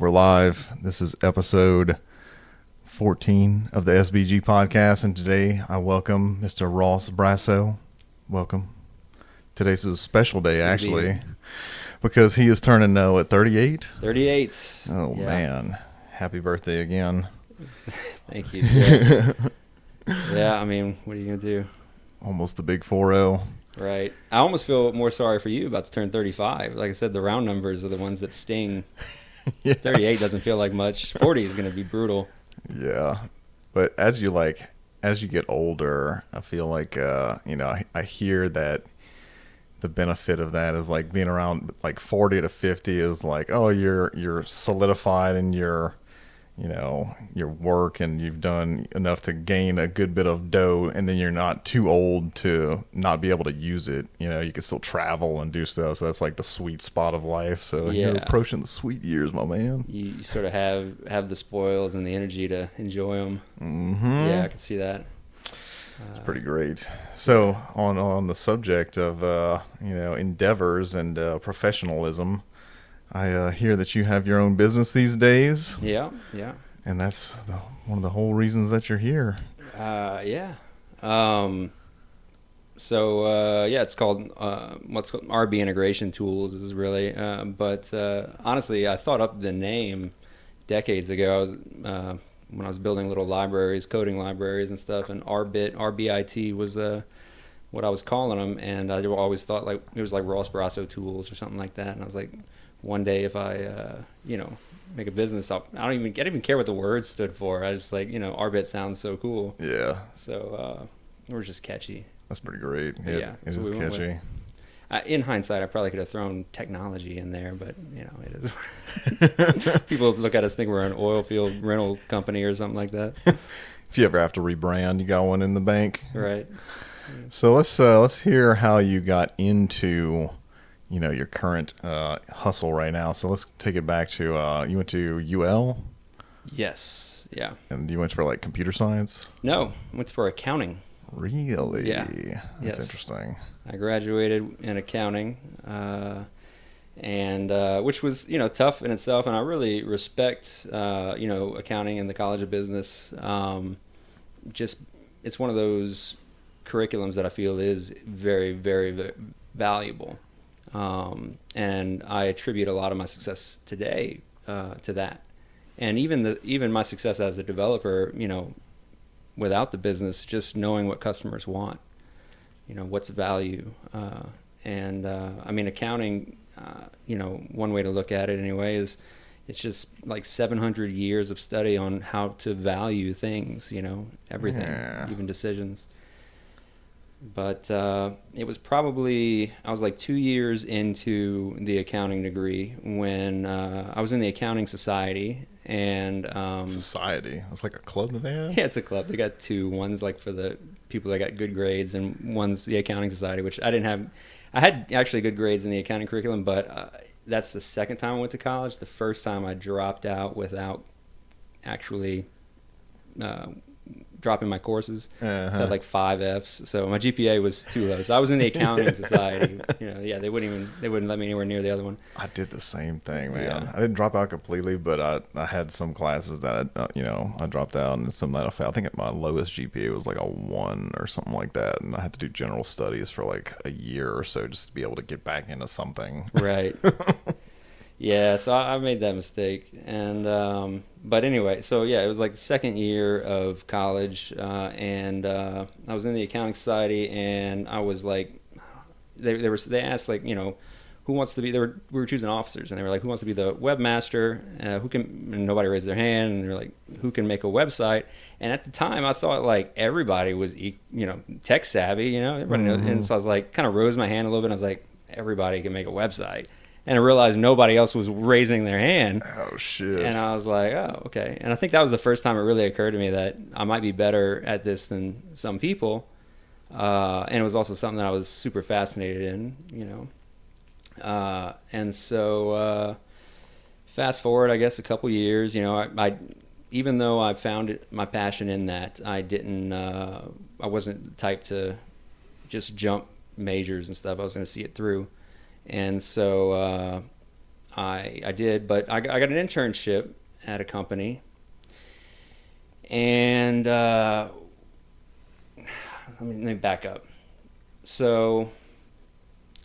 We're live. This is episode 14 of the SBG podcast, and today I welcome Mr. Ross Brasseaux. Welcome. Today's a special day, actually, because he is turning at 38. 38. Oh, yeah. Man. Happy birthday again. Thank you. Yeah. Yeah, I mean, what are you going to do? Almost the big 4-0. Right. I almost feel more sorry for you about to turn 35. Like I said, the round numbers are the ones that sting. Yeah. 38 doesn't feel like much. 40 is going to be brutal. Yeah. But as you get older, I feel like, I hear that the benefit of that is like being around like 40 to 50 is like, oh, you're solidified in your work, and you've done enough to gain a good bit of dough, and then you're not too old to not be able to use it. You can still travel and do stuff. So that's like the sweet spot of life. So You're approaching the sweet years, my man. You sort of have the spoils and the energy to enjoy them. Mm-hmm. Yeah, I can see that. It's pretty great. So on the subject of endeavors and professionalism, I hear that you have your own business these days. Yeah. And that's one of the whole reasons that you're here. Yeah. It's called what's called RB Integration Tools is really. But honestly, I thought up the name decades ago. When I was building little libraries, coding libraries and stuff, and RBIT was what I was calling them, and I always thought like it was like Ross Brasseaux Tools or something like that. And I was like, one day if I make a business, I don't even care what the words stood for. I just like RBIT sounds so cool. Yeah. So we're just catchy. That's pretty great. Yeah, it is catchy. In hindsight, I probably could have thrown technology in there, but it is. People look at us think we're an oil field rental company or something like that. If you ever have to rebrand, you got one in the bank, right? So let's hear how you got into your current hustle right now. So let's take it back to you went to UL. Yes. Yeah. And you went for like computer science? No, I went for accounting. Really? Yeah. That's interesting. I graduated in accounting, and which was tough in itself, and I really respect accounting and the College of Business. It's one of those curriculums that I feel is very, very, very valuable, and I attribute a lot of my success today to that, and even my success as a developer, without the business, just knowing what customers want. What's value, and I mean accounting. One way to look at it anyway is it's just like 700 years of study on how to value things. Everything, even decisions. But it was probably I was like 2 years into the accounting degree when I was in the accounting society. And society, it's like a club that they have. Yeah, it's a club. They got two. One's like for the people that got good grades, and one's the accounting society, which I didn't have. I had actually good grades in the accounting curriculum, but that's the second time I went to college. The first time I dropped out without actually dropping my courses. So I had like 5 Fs. So my GPA was too low. So I was in the accounting society. They wouldn't let me anywhere near the other one. I did the same thing, man. Yeah. I didn't drop out completely, but I had some classes that I dropped out, and some that I failed. I think my lowest GPA was like a 1 or something like that, and I had to do general studies for like a year or so just to be able to get back into something. Right. Yeah, so I made that mistake, and but anyway, so yeah, it was like the second year of college, and I was in the accounting society, and I was like, they asked like who wants to be? We were choosing officers, and they were like, who wants to be the webmaster? Who can? And nobody raised their hand, and they're like, who can make a website? And at the time, I thought like everybody was tech savvy, everybody knows, and so I was like, kind of rose my hand a little bit, and I was like, everybody can make a website. And I realized nobody else was raising their hand. Oh, shit. And I was like, oh, okay. And I think that was the first time it really occurred to me that I might be better at this than some people. And it was also something that I was super fascinated in, And so fast forward, I guess, a couple years, I even though I found my passion in that, I wasn't the type to just jump majors and stuff. I was going to see it through. And so I did, but I got an internship at a company, and let me back up. So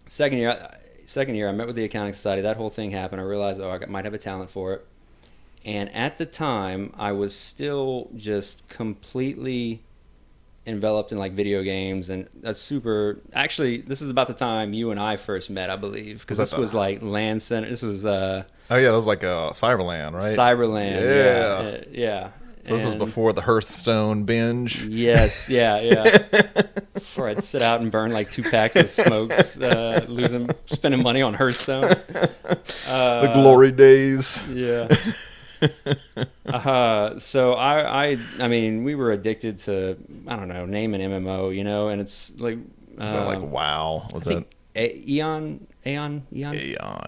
second year, I met with the accounting society. That whole thing happened. I realized, I might have a talent for it. And at the time, I was still just completely enveloped in like video games, and that's super. Actually, this is about the time you and I first met, I believe, because this was like Land Center. This was oh yeah, that was like Cyberland, right? Cyberland, yeah. So this was before the Hearthstone binge. Yes, yeah. Before I'd sit out and burn like 2 packs of smokes, spending money on Hearthstone. The glory days. Yeah. So I mean, we were addicted to, I don't know, name an MMO, and it's like, was that like WoW? Was that Aeon? Aeon, yeah.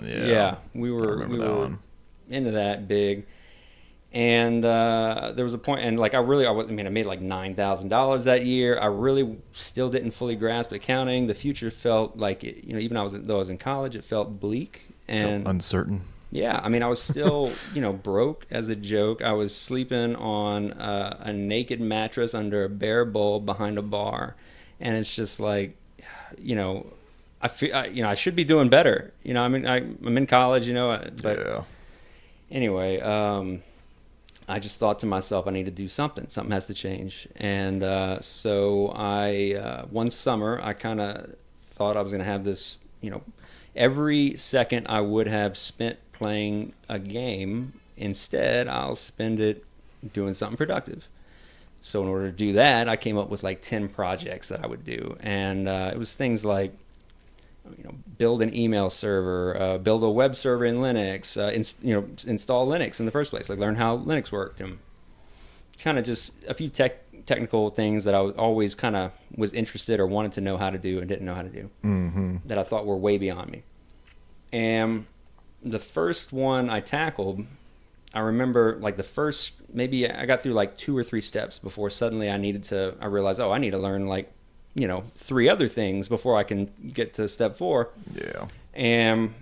Yeah, we were into that big. And there was a point, and like I made like $9,000 that year. I really still didn't fully grasp accounting. The future felt like it, even though I was in college, it felt bleak and felt uncertain. Yeah, I mean, I was still, broke as a joke. I was sleeping on a naked mattress under a bare bulb behind a bar, and it's just like, I feel, I should be doing better. I mean, I'm in college, but yeah. Anyway, I just thought to myself, I need to do something. Something has to change, and so one summer, I kind of thought I was going to have this, every second I would have spent playing a game, instead I'll spend it doing something productive. So in order to do that, I came up with like 10 projects that I would do, and it was things like build an email server, build a web server in Linux, install Linux in the first place, like learn how Linux worked, and kind of just a few technical things that I was always kind of was interested or wanted to know how to do and didn't know how to do, that I thought were way beyond me. And the first one I tackled, I remember like the first, maybe I got through like 2 or 3 steps before suddenly I realized, I need to learn like, 3 other things before I can get to step 4. Yeah. And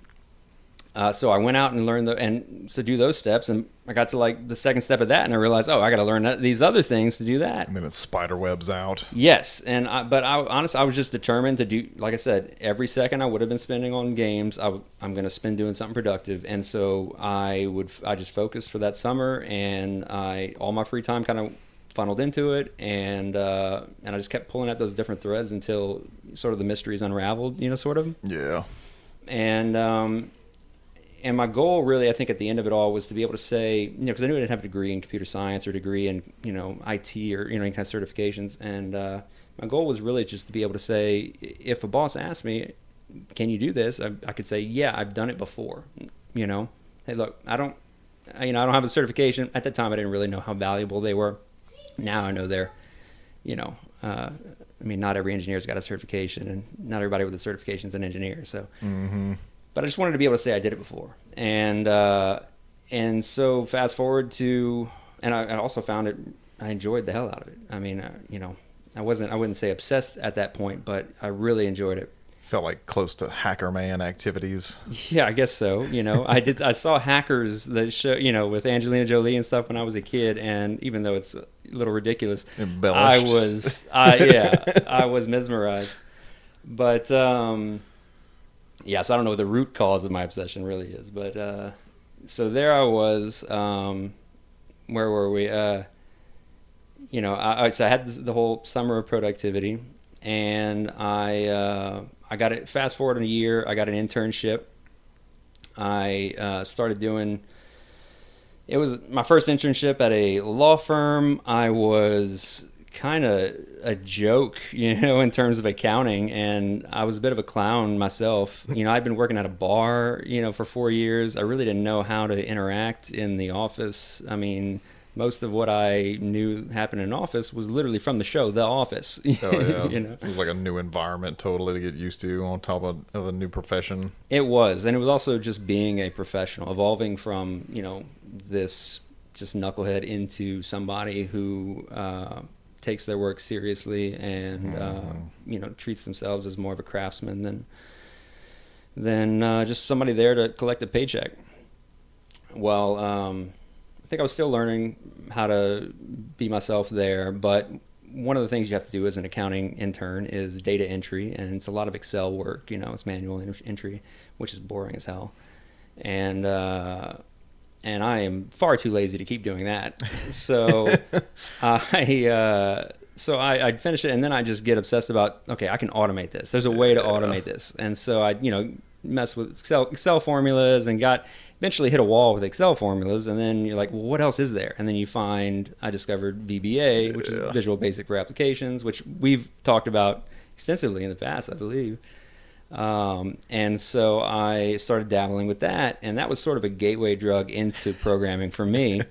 so I went out and learned to do those steps, and I got to like the second step of that, and I realized, I got to learn these other things to do that. And then it spider webs out. Yes, but honestly, I was just determined to do. Like I said, every second I would have been spending on games, I'm going to spend doing something productive, and so I just focused for that summer, and all my free time kind of funneled into it, and I just kept pulling at those different threads until sort of the mysteries unraveled, sort of. Yeah. And my goal, really, I think at the end of it all was to be able to say, because I knew I didn't have a degree in computer science or degree in, IT or, any kind of certifications. And my goal was really just to be able to say, if a boss asked me, can you do this? I could say, yeah, I've done it before. Hey, look, I don't have a certification. At the time, I didn't really know how valuable they were. Now I know they're, not every engineer's got a certification, and not everybody with a certification is an engineer. So. Mm-hmm. But I just wanted to be able to say I did it before. And so fast forward to, and I also found I enjoyed the hell out of it. I mean, I wouldn't say obsessed at that point, but I really enjoyed it. Felt like close to Hacker Man activities. Yeah, I guess so. I saw Hackers, the show, with Angelina Jolie and stuff when I was a kid, and even though it's a little ridiculous, embellished. I was mesmerized. But, yeah, so I don't know what the root cause of my obsession really is, but so there I was. Where were we? So I had the whole summer of productivity, and I got it. Fast forward in a year, I got an internship. I started doing. It was my first internship at a law firm. I was kind of a joke, in terms of accounting, and I was a bit of a clown myself. I'd been working at a bar, for 4 years. I really didn't know how to interact in the office. I mean, most of what I knew happened in an office was literally from the show, The Office. Oh, yeah. It was like a new environment totally to get used to on top of a new profession. It was. And it was also just being a professional, evolving from, this just knucklehead into somebody who takes their work seriously and, treats themselves as more of a craftsman than just somebody there to collect a paycheck. Well, I think I was still learning how to be myself there, but one of the things you have to do as an accounting intern is data entry, and it's a lot of Excel work. It's manual entry, which is boring as hell. And I am far too lazy to keep doing that. So I finished it, and then I just get obsessed about, okay, I can automate this. There's a way to automate this. And so I, mess with Excel formulas and eventually hit a wall with Excel formulas. And then you're like, well, what else is there? And then I discovered VBA, which is Visual Basic for Applications, which we've talked about extensively in the past, I believe. And so I started dabbling with that, and that was sort of a gateway drug into programming for me.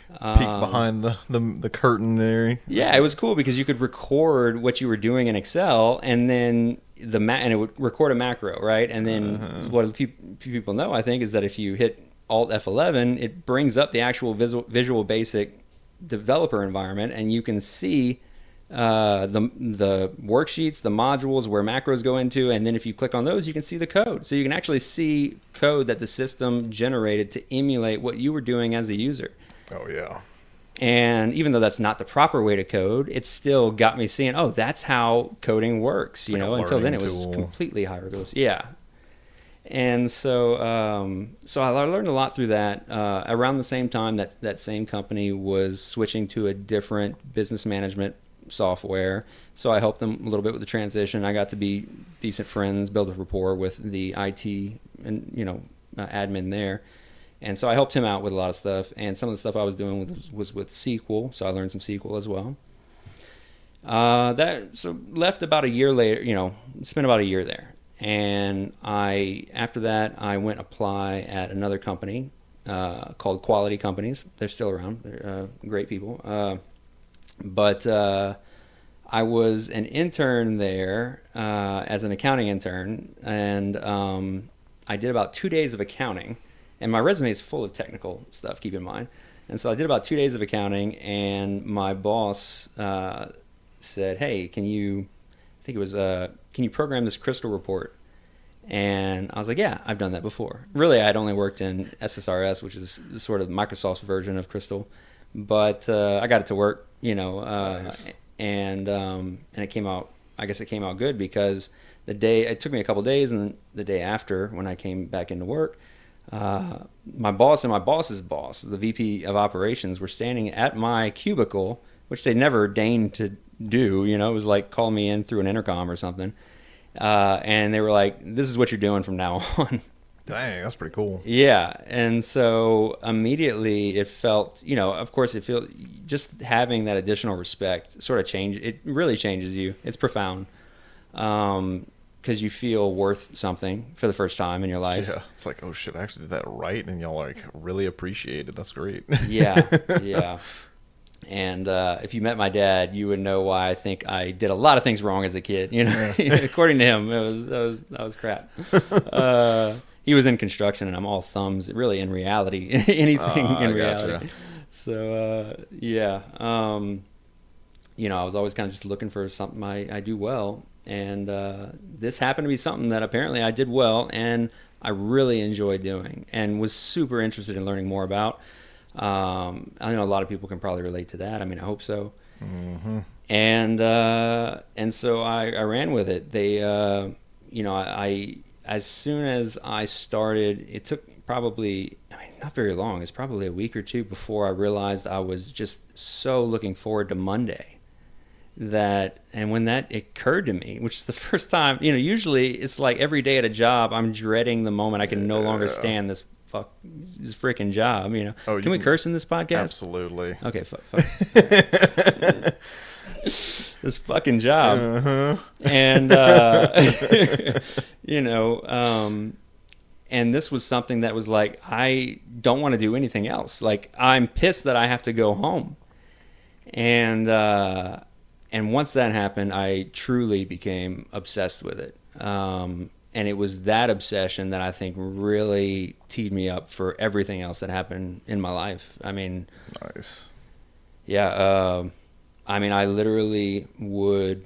Peek behind the curtain there. Yeah, it was cool because you could record what you were doing in Excel, and then and it would record a macro, right? And then what a few people know, I think, is that if you hit Alt F11, it brings up the actual Visual Basic developer environment, and you can see the worksheets, the modules where macros go into, and then if you click on those, you can see the code. So you can actually see code that the system generated to emulate what you were doing as a user. Oh, yeah. And even though that's not the proper way to code, it still got me seeing, oh, that's how coding works. Until then it was completely hieroglyphs. Yeah. And so I learned a lot through that. Around the same time that same company was switching to a different business management software, so I helped them a little bit with the transition. I got to be decent friends, build a rapport with the IT and admin there, and so I helped him out with a lot of stuff. And some of the stuff I was doing was with SQL, so I learned some SQL as well. Left about a year later. Spent about a year there, and after that I went apply at another company called Quality Companies. They're still around. They're great people. But I was an intern there as an accounting intern, and I did about 2 days of accounting. And my resume is full of technical stuff, keep in mind. And so I did about 2 days of accounting, and my boss said, hey, can you program this Crystal report? And I was like, yeah, I've done that before. Really, I'd only worked in SSRS, which is sort of Microsoft's version of Crystal. But I got it to work, nice. And it came out. I guess it came out good because it took me a couple days, and the day after, when I came back into work, my boss and my boss's boss, the VP of operations, were standing at my cubicle, which they never deigned to do. It was like call me in through an intercom or something, and they were like, "This is what you're doing from now on." Dang, that's pretty cool. Yeah, and so immediately it felt, of course it feels, just having that additional respect sort of it really changes you. It's profound, because you feel worth something for the first time in your life. Yeah, it's like, oh shit, I actually did that right, and y'all really appreciate it. That's great. Yeah. And if you met my dad, you would know why I think I did a lot of things wrong as a kid. According to him, that was crap. He was in construction, and I'm all thumbs. Really, in reality, anything in reality. Gotcha. So I was always kind of just looking for something I do well, and this happened to be something that apparently I did well, and I really enjoyed doing, and was super interested in learning more about. I know a lot of people can probably relate to that. I mean, I hope so. Mm-hmm. And so I ran with it. As soon as I started, it took probably, not very long. It's probably a week or two before I realized I was just so looking forward to Monday. And when that occurred to me, which is the first time, usually it's like every day at a job, I'm dreading the moment I can no longer stand this freaking job. Can we curse in this podcast? Absolutely. Okay, fuck. This fucking job. Uh-huh. And and this was something that was like, I don't want to do anything else. Like, I'm pissed that I have to go home. And once that happened, I truly became obsessed with it. And it was that obsession that I think really teed me up for everything else that happened in my life. I mean, nice. Yeah. I literally would,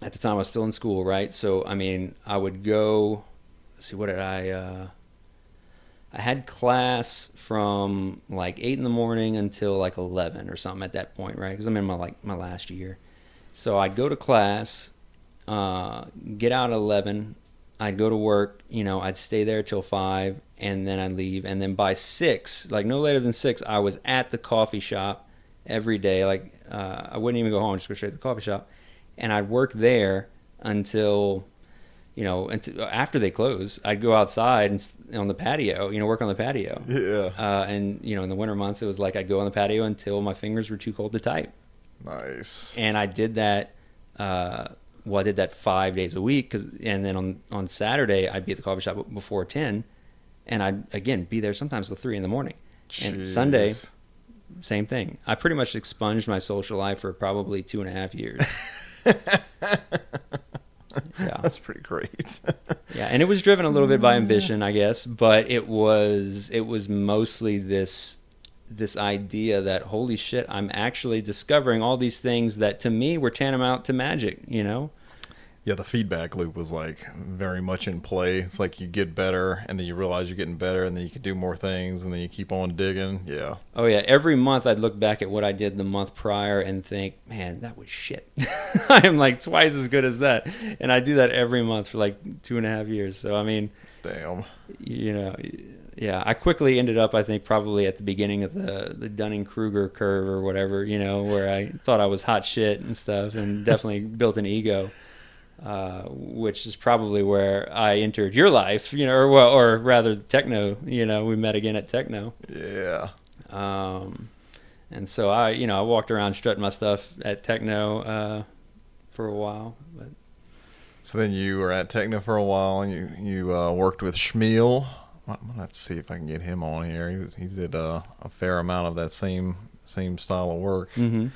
at the time I was still in school, right? So, I would go, let's see, what did I I had class from like 8 in the morning until like 11 or something at that point, right? Because I'm in my last year. So I'd go to class, get out at 11. I'd go to work, I'd stay there till 5, and then I'd leave. And then by 6, like no later than 6, I was at the coffee shop every day. Like I wouldn't even go home, just go straight to the coffee shop. And I'd work there until after they close. I'd go outside and on the patio, work on the patio. Yeah. And, in the winter months, it was like I'd go on the patio until my fingers were too cold to type. Nice. And I did that, I did that 5 days a week. And then on Saturday, I'd be at the coffee shop before 10. And I'd, again, be there sometimes till 3 in the morning. Jeez. And Sunday, same thing. I pretty much expunged my social life for probably 2.5 years. Yeah. That's pretty great. Yeah, and it was driven a little bit by ambition, I guess, but it was mostly this idea that, holy shit, I'm actually discovering all these things that to me were tantamount to magic, Yeah, the feedback loop was like very much in play. It's like you get better, and then you realize you're getting better, and then you can do more things, and then you keep on digging. Yeah. Oh yeah, every month I'd look back at what I did the month prior and think, man, that was shit. I'm like twice as good as that, and I do that every month for like 2.5 years. So I mean, damn. Yeah, I quickly ended up, I think, probably at the beginning of the Dunning-Kruger curve or whatever, where I thought I was hot shit and stuff, and definitely built an ego. Which is probably where I entered your life, or rather techno, we met again at techno. Yeah. And so I walked around strutting my stuff at techno, for a while. But So then you were at techno for a while, and you worked with Schmiel. I'm gonna have to see if I can get him on here. He did a fair amount of that same style of work. Mm-hmm.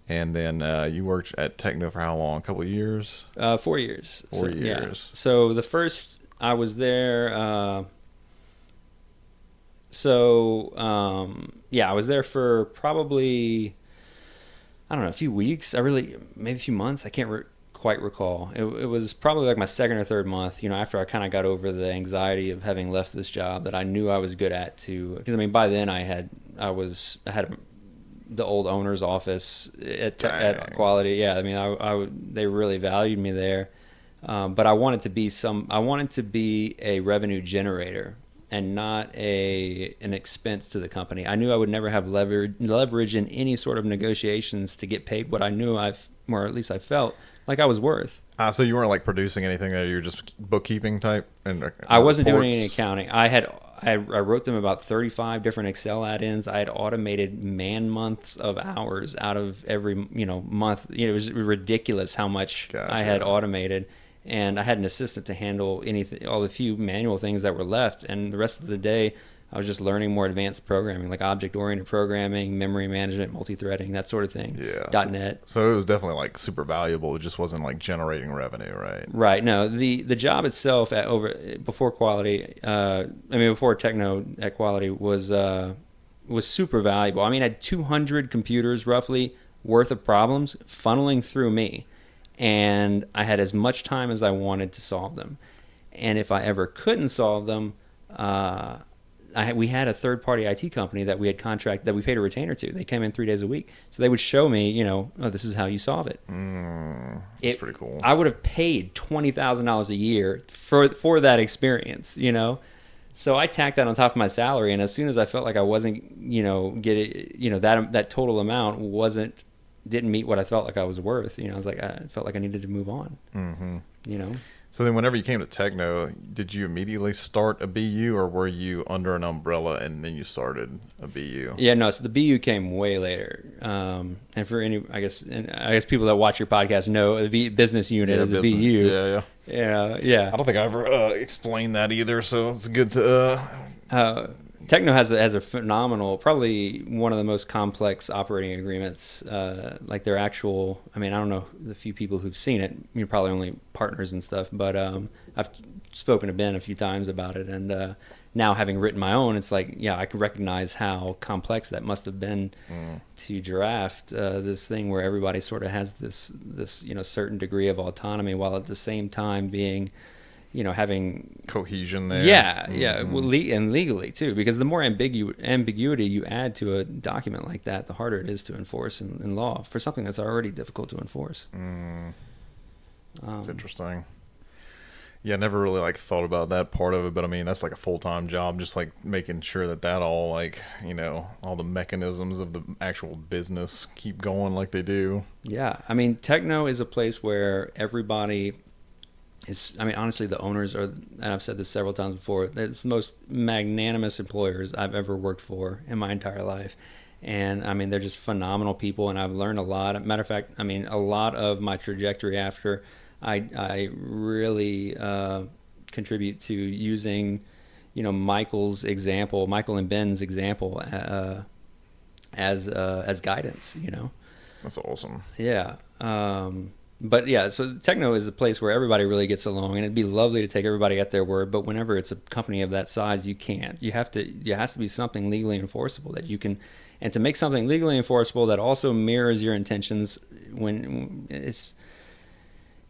And then you worked at Techno for how long? A couple of years? 4 years. 4 years. Yeah. So the first, I was there. I was there for probably, I don't know, a few weeks. Maybe a few months. I can't quite recall. It was probably like my second or third month, after I kind of got over the anxiety of having left this job that I knew I was good at because by then I had the old owner's office at Quality. Yeah, I mean, they really valued me there, but I wanted to be a revenue generator and not an expense to the company. I knew I would never have leverage in any sort of negotiations to get paid what I knew or at least I felt like I was worth. So you weren't like producing anything there. You were just bookkeeping type, and I wasn't doing any accounting. I wrote them about 35 different Excel add-ins. I had automated man months of hours out of every month. It was ridiculous how much I had automated, and I had an assistant to handle all the few manual things that were left. And the rest of the day, I was just learning more advanced programming, like object-oriented programming, memory management, multi-threading, that sort of thing. Yeah. .NET. So it was definitely like super valuable. It just wasn't like generating revenue, right? Right. No, the job itself before Quality, before Techno at Quality was super valuable. I mean, I had 200 computers roughly worth of problems funneling through me, and I had as much time as I wanted to solve them. And if I ever couldn't solve them, we had a third-party IT company that we had that we paid a retainer to. They came in 3 days a week. So they would show me, this is how you solve it. That's pretty cool. I would have paid $20,000 a year for that experience, So I tacked that on top of my salary, and as soon as I felt like I wasn't, getting, that total amount didn't meet what I felt like I was worth, I was like, I felt like I needed to move on, So then whenever you came to Techno, did you immediately start a BU, or were you under an umbrella and then you started a BU? Yeah, no, so the BU came way later. And for I guess people that watch your podcast know the business unit is a BU. Yeah. I don't think I ever explained that either, so it's good to... Techno has a phenomenal, probably one of the most complex operating agreements. Like their actual, I don't know the few people who've seen it. You're probably only partners and stuff, but I've spoken to Ben a few times about it, and now having written my own, it's like, yeah, I can recognize how complex that must have been to draft this thing where everybody sort of has this certain degree of autonomy, while at the same time being having cohesion there. Yeah, yeah, well, and legally too, because the more ambiguity you add to a document like that, the harder it is to enforce in law for something that's already difficult to enforce. That's interesting. Yeah, I never really like thought about that part of it, but I mean that's like a full-time job, just like making sure that all like all the mechanisms of the actual business keep going like they do. Yeah, I mean techno is a place where everybody is. I mean honestly, the owners are, and I've said this several times before, it's the most magnanimous employers I've ever worked for in my entire life. And I mean they're just phenomenal people, and I've learned a lot. Matter of fact, I mean a lot of my trajectory after I really contribute to using, Michael and Ben's example as guidance. That's awesome. Yeah. But yeah, so techno is a place where everybody really gets along, and it'd be lovely to take everybody at their word. But whenever it's a company of that size, you can't. There has to be something legally enforceable that you can, and to make something legally enforceable that also mirrors your intentions when it's.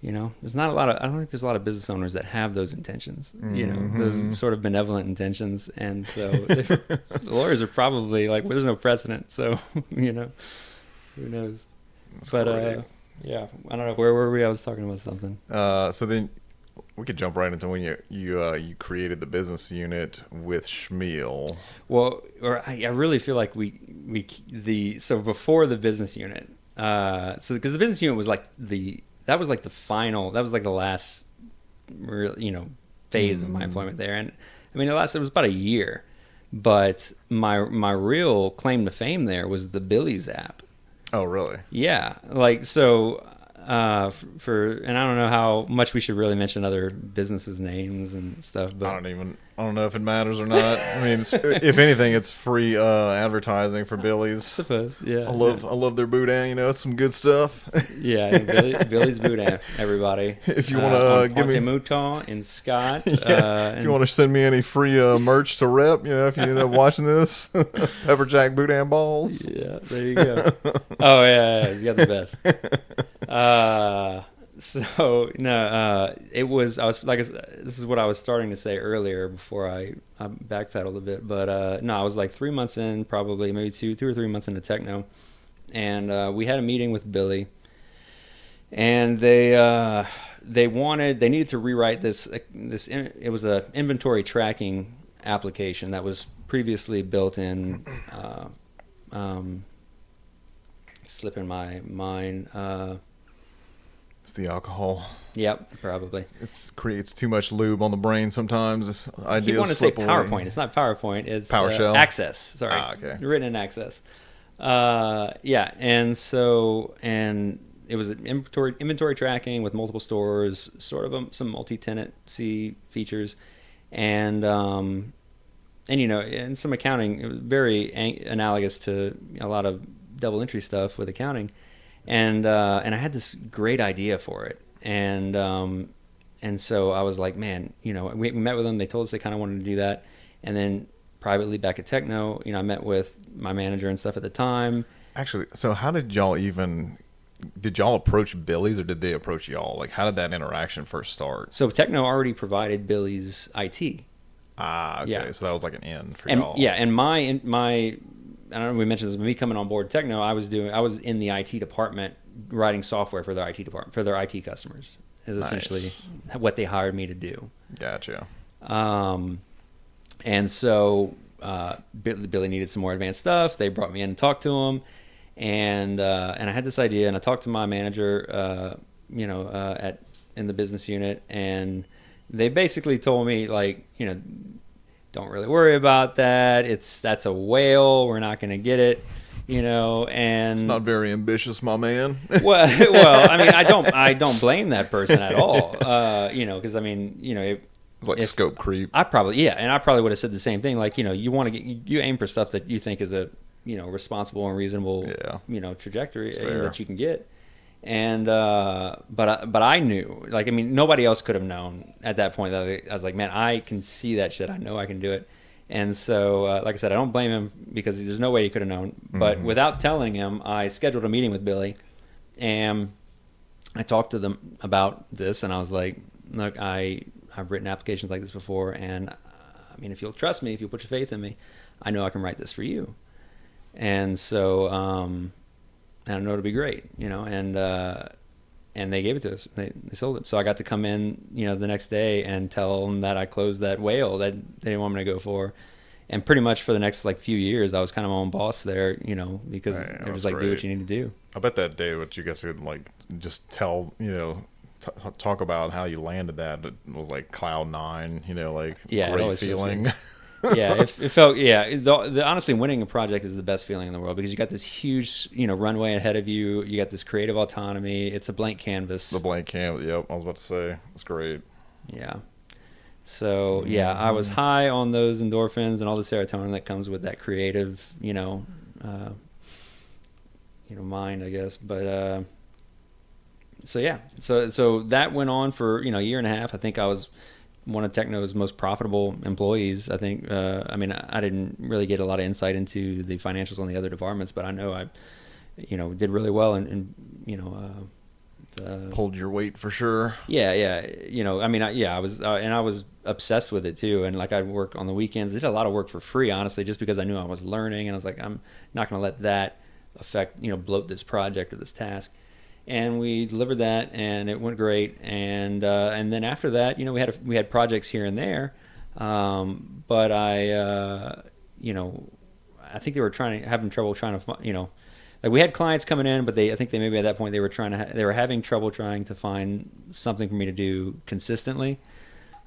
There's not a lot of. I don't think there's a lot of business owners that have those intentions. Those sort of benevolent intentions, and so the lawyers are probably like, well, there's no precedent, so who knows? That's but great. yeah, I don't know. Where were we? I was talking about something. So then we could jump right into when you created the business unit with Schmiel. Well, I really feel like so before the business unit, so because the business unit was like the last phase of my employment there. And I mean, it was about a year, but my real claim to fame there was the Billy's app. Oh, really? Yeah. Like, so, and I don't know how much we should really mention other businesses' names and stuff, but I don't know if it matters or not. I mean, if anything, it's free advertising for Billy's. I suppose, yeah. I love their boudin. It's some good stuff. Yeah, Billy's boudin, everybody. If you want to give me Mouton in Scott, if you want to send me any free merch to rep, if you end up watching this, pepper jack boudin balls. Yeah, there you go. Oh yeah, he's got the best. So no, this is what I was starting to say earlier before I backpedaled a bit, but no, I was like 3 months in, probably maybe two or 3 months into techno, and we had a meeting with Billy, and they needed to rewrite this. It was a inventory tracking application that was previously built in. Slipping my mind. It's the alcohol. Yep, probably. It creates too much lube on the brain sometimes. You want to say PowerPoint. It's not PowerPoint. It's PowerShell. Access. Sorry. Okay. Written in Access. Yeah, and it was an inventory tracking with multiple stores, sort of some multi-tenancy features, and some accounting. It was very analogous to a lot of double entry stuff with accounting. And I had this great idea for it, and so I was like, man, we met with them. They told us they kind of wanted to do that, and then privately back at Techno, I met with my manager and stuff at the time. Actually, so how did y'all approach Billy's, or did they approach y'all? Like, how did that interaction first start? So Techno already provided Billy's IT. Ah, okay. Yeah. So that was like an in for and, y'all. Yeah, and my I don't know if we mentioned this, but me coming on board Techno, I was in the IT department writing software for their IT department, for their IT customers, is essentially what they hired me to do. Gotcha. And so Billy needed some more advanced stuff. They brought me in and talked to him, and I had this idea, and I talked to my manager, in the business unit, and they basically told me, like, don't really worry about that. That's a whale. We're not going to get it, and it's not very ambitious, my man. well, I mean, I don't blame that person at all. Because I mean, it's like scope creep. I probably would have said the same thing. Like, you aim for stuff that you think is a, responsible and reasonable, trajectory that you can get. And but I knew, like, I mean, nobody else could have known at that point. That I was like, man, I can see that shit. I know I can do it. And so, like I said, I don't blame him, because there's no way he could have known. But without telling him, I scheduled a meeting with Billy, and I talked to them about this. And I was like, look, I I've written applications like this before, and I mean, if you'll trust me, if you'll put your faith in me, I know I can write this for you. And so, and I know it'll be great, and they gave it to us. They sold it. So I got to come in, the next day and tell them that I closed that whale that they didn't want me to go for. And pretty much for the next few years, I was kind of my own boss there, because it was like, do what you need to do. I bet that day what you guys could just tell, talk about how you landed that. It was like cloud nine, great feeling. Yeah, it felt, honestly, winning a project is the best feeling in the world because you got this huge, runway ahead of you. You got this creative autonomy. It's a blank canvas. The blank canvas. Yep. I was about to say, it's great. Yeah. So I was high on those endorphins and all the serotonin that comes with that creative, mind, I guess. But so that went on for a year and a half. I think I was one of Techno's most profitable employees. I think. I didn't really get a lot of insight into the financials on the other departments, but I know I, did really well and pulled your weight for sure. I was obsessed with it too. And I'd work on the weekends. I did a lot of work for free, honestly, just because I knew I was learning. And I was like, I'm not going to let that affect, bloat this project or this task. And we delivered that, and it went great. And then after that, we had projects here and there. But I think they were having trouble trying to, we had clients coming in, but I think maybe at that point they were having trouble trying to find something for me to do consistently.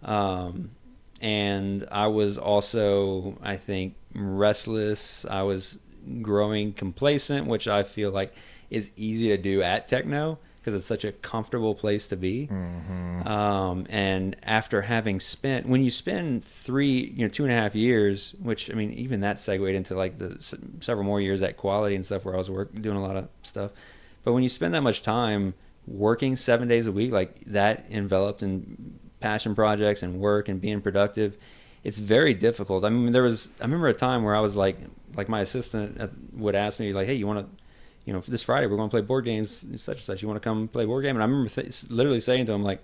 And I was also, I think, restless. I was growing complacent, which I feel like is easy to do at Techno because it's such a comfortable place to be. Mm-hmm. And after having when you spend 2.5 years, which, even that segued into the several more years at Quality and stuff where I was doing a lot of stuff. But when you spend that much time working 7 days a week, that enveloped in passion projects and work and being productive, it's very difficult. I remember a time where I was like my assistant would ask me hey, you want to, this Friday we're going to play board games, such and such. You want to come play board game? And I remember literally saying to him I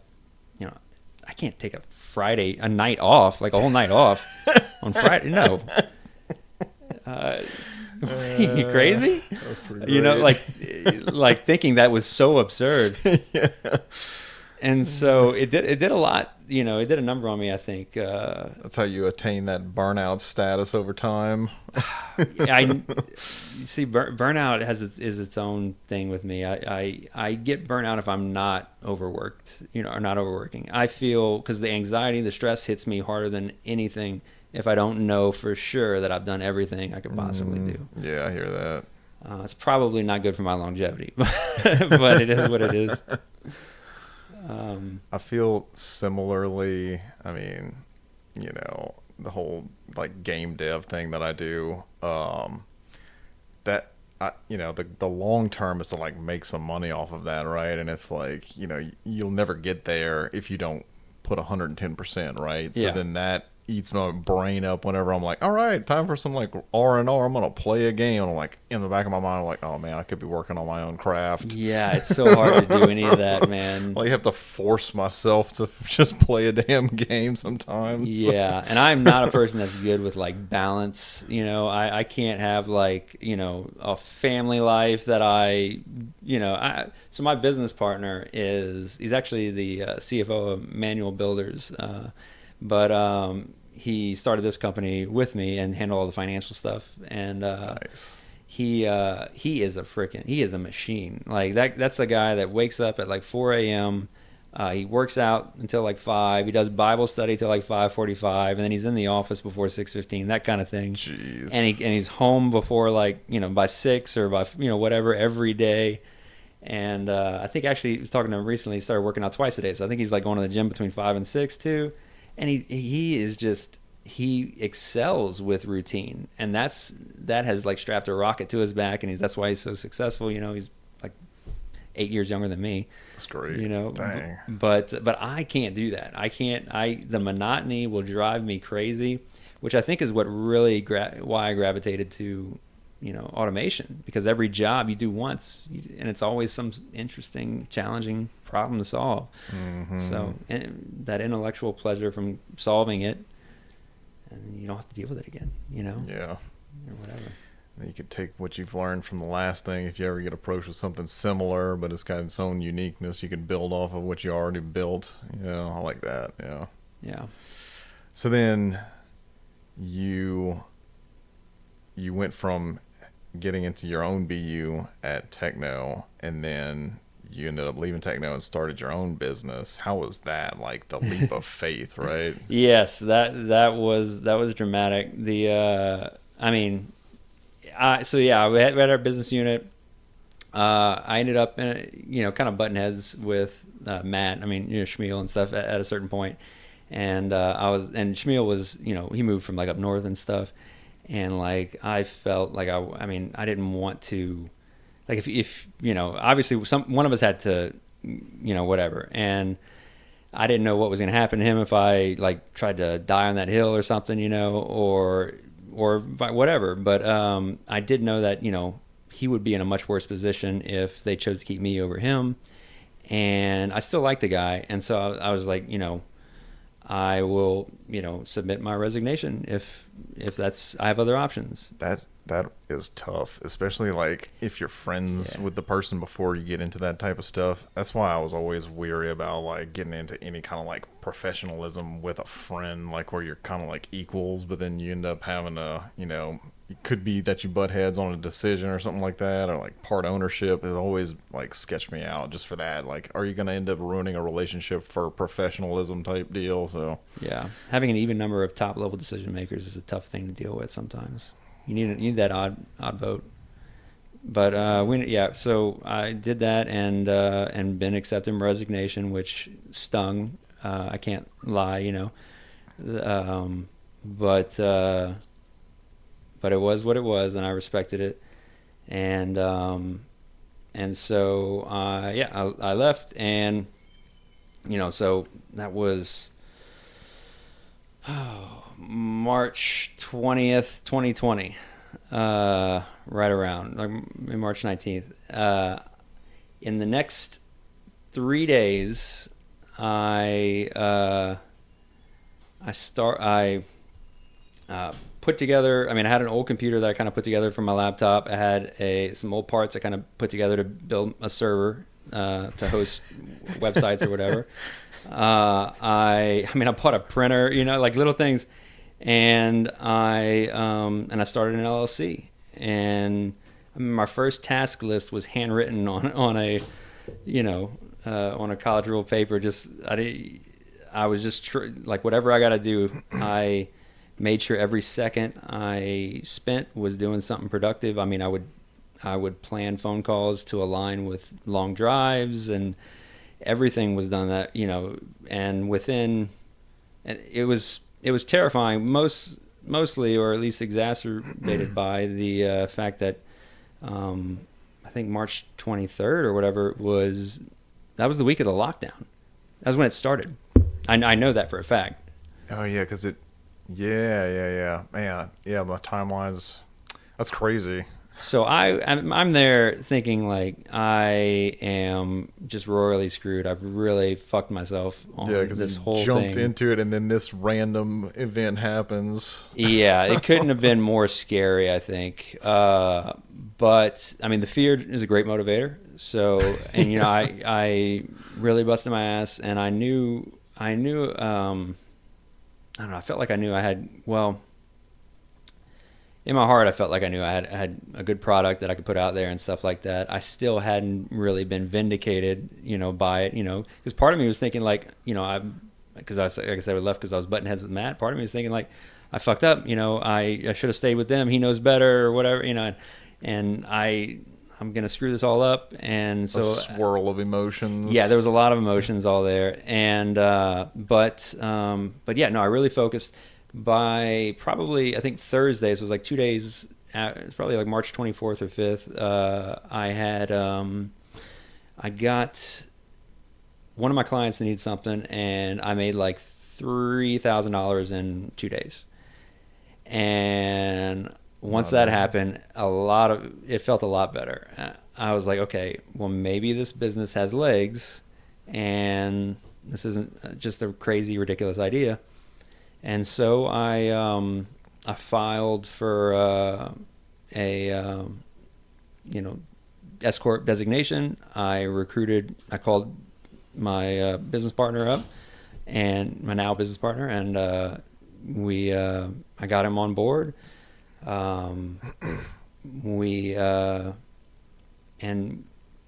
can't take a night off, a whole night off on Friday. No. Are you crazy? That's pretty great. Thinking that was so absurd. Yeah. And so it did a lot, it did a number on me, I think. That's how you attain that burnout status over time. See, burnout is its own thing with me. I get burnout if I'm not overworked, or not overworking. I feel, because the anxiety, the stress hits me harder than anything if I don't know for sure that I've done everything I could possibly do. Yeah, I hear that. It's probably not good for my longevity, but it is what it is. I feel similarly. The whole game dev thing that I do, the long term is to make some money off of that, right? And it's you'll never get there if you don't put 110%, right? So then that eats my brain up whenever I'm all right, time for some R&R. I'm gonna play a game, and I'm in the back of my mind, I'm oh man, I could be working on my own craft. Yeah, it's so hard to do any of that, man. I have to force myself to just play a damn game sometimes. Yeah, and I'm not a person that's good with balance. I can't have a family life that so my business partner he's actually the CFO of Manual Builders, but he started this company with me and handled all the financial stuff. And nice. He is a machine. That's a guy that wakes up at 4 a.m. He works out until 5. He does Bible study till 5:45, and then he's in the office before 6:15. That kind of thing. Jeez. And he's home before by 6 or by whatever every day. And I think actually I was talking to him recently. He started working out twice a day, so I think he's going to the gym between 5 and 6 too. And he excels with routine, and that has strapped a rocket to his back, and that's why he's so successful. He's 8 years younger than me. That's great. Dang. But I can't do that. The monotony will drive me crazy, which I think is what really why I gravitated to automation, because every job you do once, and it's always some interesting, challenging problem to solve. Mm-hmm. So, and that intellectual pleasure from solving it, and you don't have to deal with it again, Yeah. or whatever. You could take what you've learned from the last thing. If you ever get approached with something similar, but it's got its own uniqueness, you can build off of what you already built. I like that. Yeah. Yeah. So then you went from getting into your own BU at Techno, and then you ended up leaving Techno and started your own business. How was that? Like the leap of faith, right? Yes, that was dramatic. We had our business unit. I ended up in kind of button heads with Matt. Shmuel and stuff at a certain point, and Shmuel was he moved from like up north and stuff, and like I felt like I didn't want to, like if obviously one of us had to whatever, and I didn't know what was going to happen to him if I like tried to die on that hill or something, or whatever. But I did know that he would be in a much worse position if they chose to keep me over him, and I still like the guy, and so I was like, I will submit my resignation if that's, I have other options. That is tough, especially like if you're friends with the person before you get into that type of stuff. That's why I was always weary about like getting into any kind of like professionalism with a friend, like where you're kind of like equals, but then you end up having a, it could be that you butt heads on a decision or something like that, or like part ownership. It always like sketched me out just for that. Like, are you going to end up ruining a relationship for a professionalism type deal? So yeah, having an even number of top level decision makers is a tough thing to deal with sometimes. You need that odd vote. But so I did that and been accepting resignation, which stung. I can't lie, but it was what it was, and I respected it. And so I left, and so that was March 20th, 2020, right around like March 19th. In the next 3 days, I put together, I had an old computer that I kind of put together from my laptop. I had some old parts I kind of put together to build a server to host websites or whatever. I bought a printer, like little things, and I started an LLC. And my first task list was handwritten on a college rule paper. I was just like, whatever I got to do, I made sure every second I spent was doing something productive. I would plan phone calls to align with long drives, and everything was done that, and it was terrifying, mostly, or at least exacerbated by the fact that I think March 23rd or whatever was the week of the lockdown. That was when it started. I know that for a fact. Oh yeah, because man, my timelines, that's crazy. So I'm there thinking like I am just royally screwed. I've really fucked myself on this whole thing. Jumped into it, and then this random event happens. Yeah, it couldn't have been more scary, I think. But the fear is a great motivator. So, and I really busted my ass, and I knew. I don't know. I felt like I knew I had. Well, in my heart, I felt like I knew I had a good product that I could put out there and stuff like that. I still hadn't really been vindicated, by it, because part of me was thinking like, because I said I left because I was butting heads with Matt. Part of me was thinking like, I fucked up, I should have stayed with them. He knows better or whatever, and I'm going to screw this all up. And so a swirl of emotions. Yeah, there was a lot of emotions all there. And, but yeah, no, I really focused. By probably, I think Thursday, so it was like 2 days, it's probably like March 24th or 5th, I got, one of my clients needed something, and I made like $3,000 in 2 days. And once that happened, it felt a lot better. I was like, okay, well, maybe this business has legs, and this isn't just a crazy, ridiculous idea. And so I filed for a S corp designation. I called my business partner up, and my now business partner, and I got him on board. And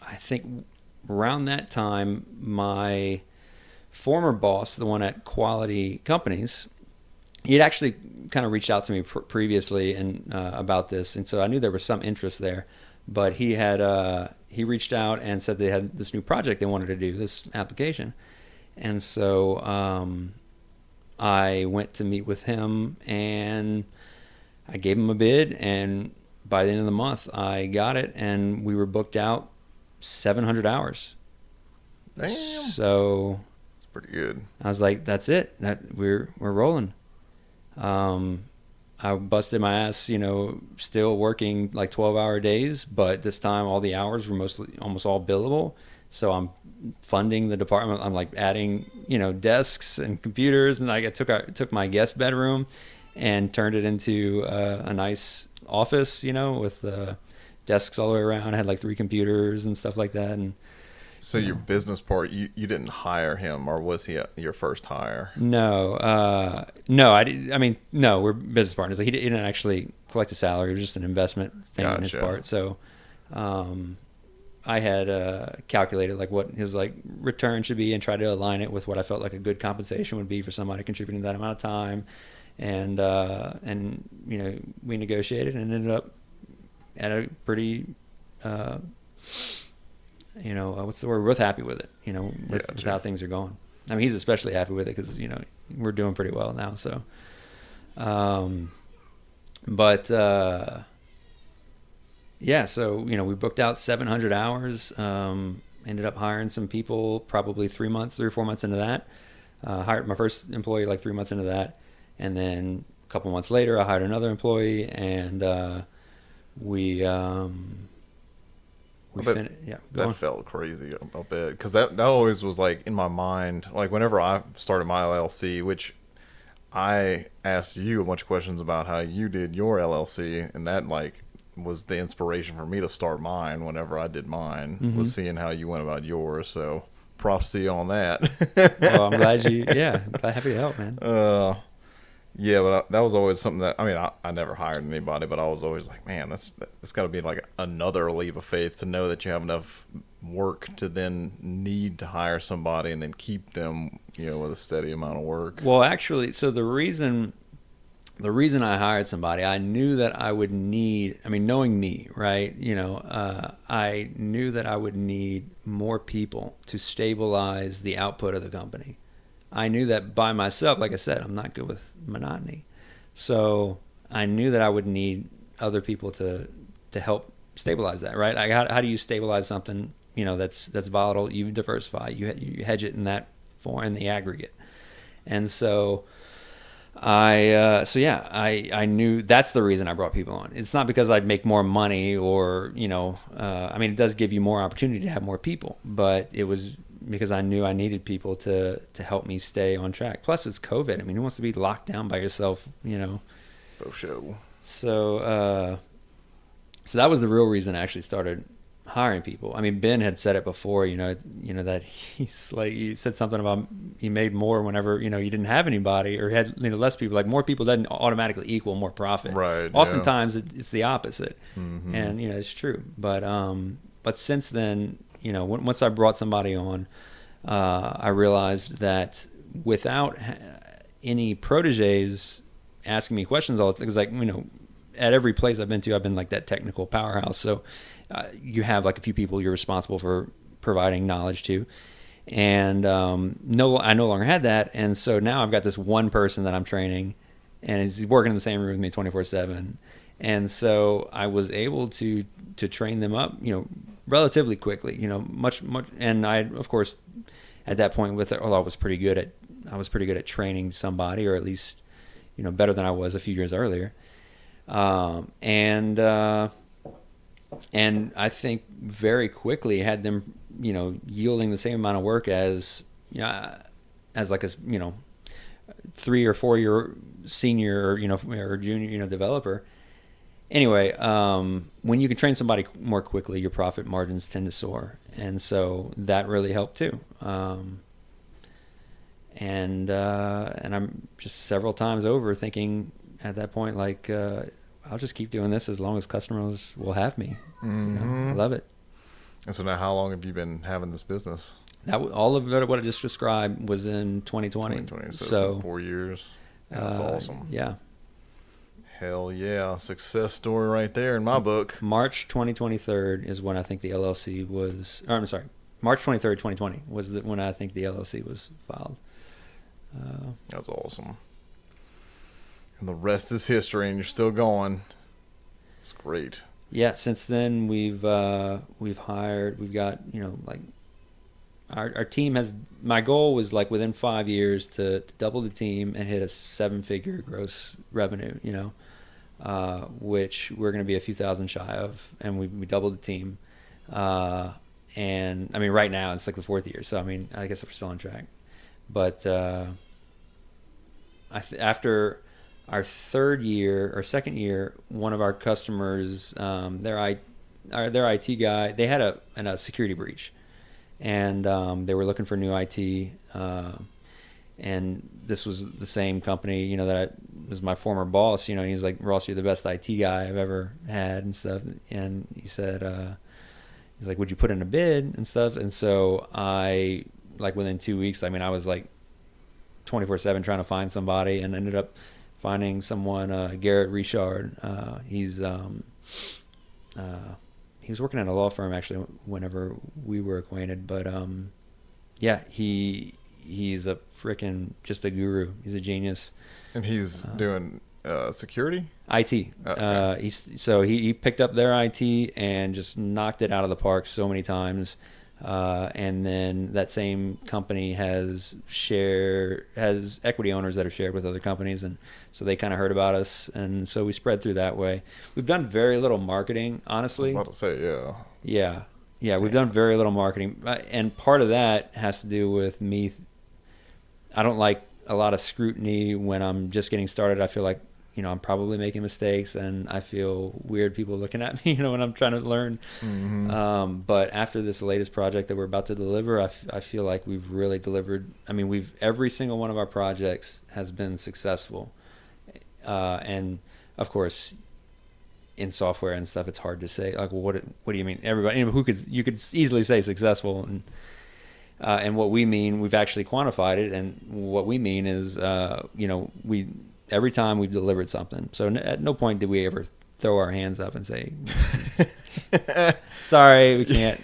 I think around that time, my former boss, the one at Quality Companies, he'd actually kind of reached out to me previously and about this, and so I knew there was some interest there. But he reached out and said they had this new project they wanted to do, this application, and so I went to meet with him and I gave him a bid, and by the end of the month I got it, and we were booked out 700 hours. Damn. So it's pretty good. I was like, that's it. We're rolling. I busted my ass, still working like 12-hour days, but this time all the hours were almost all billable. So I'm funding the department. I'm like adding, desks and computers, and I took my guest bedroom and turned it into a nice office, with desks all the way around. I had like 3 computers and stuff like that. And so your business part, you didn't hire him, or was he your first hire? No, I didn't. I mean, no, we're business partners. Like, he didn't actually collect a salary. It was just an investment thing on his part. So, I had calculated like what his like return should be and tried to align it with what I felt like a good compensation would be for somebody contributing that amount of time. And we negotiated and ended up at a pretty, what's the word? We're both happy with it, with how things are going. I mean, he's especially happy with it because, we're doing pretty well now. So, so, we booked out 700 hours, ended up hiring some people probably 3 or 4 months into that. Hired my first employee like 3 months into that. And then a couple months later, I hired another employee, and that felt crazy a bit, because that always was like in my mind. Like whenever I started my LLC, which I asked you a bunch of questions about how you did your LLC, and that like was the inspiration for me to start mine. Whenever I did mine, was seeing how you went about yours. So props to you on that. Well, I'm glad happy to help, man. Yeah, but that was always something that, I never hired anybody, but I was always like, man, that's got to be like another leap of faith to know that you have enough work to then need to hire somebody and then keep them, with a steady amount of work. Well, actually, so the reason I hired somebody, I knew that I would need, knowing me, right? I knew that I would need more people to stabilize the output of the company. I knew that by myself, like I said, I'm not good with monotony. So I knew that I would need other people to help stabilize that, right? How do you stabilize something, that's volatile? You diversify, you hedge it in that form, in the aggregate. And so I knew that's the reason I brought people on. It's not because I'd make more money or, it does give you more opportunity to have more people, but it was because I knew I needed people to help me stay on track. Plus, it's COVID. Who wants to be locked down by yourself, For sure. So that was the real reason I actually started hiring people. Ben had said it before, that he's like, he said something about he made more whenever, you didn't have anybody or had, less people. Like more people doesn't automatically equal more profit. Right. Oftentimes it's the opposite. Mm-hmm. And, it's true. But since then, once I brought somebody on, I realized that without any proteges asking me questions all the time, because at every place I've been to, I've been like that technical powerhouse. So you have like a few people you're responsible for providing knowledge to, and I no longer had that, and so now I've got this one person that I'm training, and he's working in the same room with me 24/7, and so I was able to train them up, relatively quickly, much, and I, of course, at that point I was pretty good at training somebody, or at least, better than I was a few years earlier. And I think very quickly had them, yielding the same amount of work as like a 3 or 4 year senior, or junior, developer. Anyway, when you can train somebody more quickly, your profit margins tend to soar, and so that really helped too. And I'm just several times over thinking at that point, like, I'll just keep doing this as long as customers will have me. I love it. And so now, how long have you been having this business? All of it, what I just described, was in 2020. So it's been 4 years. That's awesome. Yeah. Hell yeah. Success story right there in my book. March 2023 is when I think the LLC was, I'm sorry, March 23rd, 2020 was when I think the LLC was filed. That's awesome. And the rest is history, and you're still going. It's great. Yeah, since then we've hired, we've got, like, our team has, my goal was, like, within 5 years to double the team and hit a 7-figure gross revenue, which we're going to be a few thousand shy of, and we doubled the team. And I mean, right now it's like the 4th year, so I mean, I guess we're still on track. But after our 3rd year or 2nd year, one of our customers, their IT guy, they had a security breach, and they were looking for new IT. And this was the same company, that was my former boss. And he's like, "Ross, you're the best IT guy I've ever had," and stuff. And he said, he's like, "Would you put in a bid and stuff?" And so I, like, within 2 weeks, I mean, I was like 24/7 trying to find somebody, and ended up finding someone, Garrett Richard. He was working at a law firm actually whenever we were acquainted, but yeah, he's a freaking, just a guru. He's a genius. And he's doing security? IT. Okay. He picked up their IT and just knocked it out of the park so many times. And then that same company has equity owners that are shared with other companies, and so they kind of heard about us, and so we spread through that way. We've done very little marketing, honestly. I was about to say, yeah. Yeah, we've done very little marketing, and part of that has to do with me. I don't like a lot of scrutiny when I'm just getting started. I feel like, I'm probably making mistakes, and I feel weird people looking at me, when I'm trying to learn. Mm-hmm. But after this latest project that we're about to deliver, I feel like we've really delivered. I mean, every single one of our projects has been successful. And of course, in software and stuff, it's hard to say, like, well, what do you mean? Everybody, you could easily say successful, and what we mean, we've actually quantified it, and what we mean is, every time we've delivered something. So at no point did we ever throw our hands up and say, "Sorry, we can't.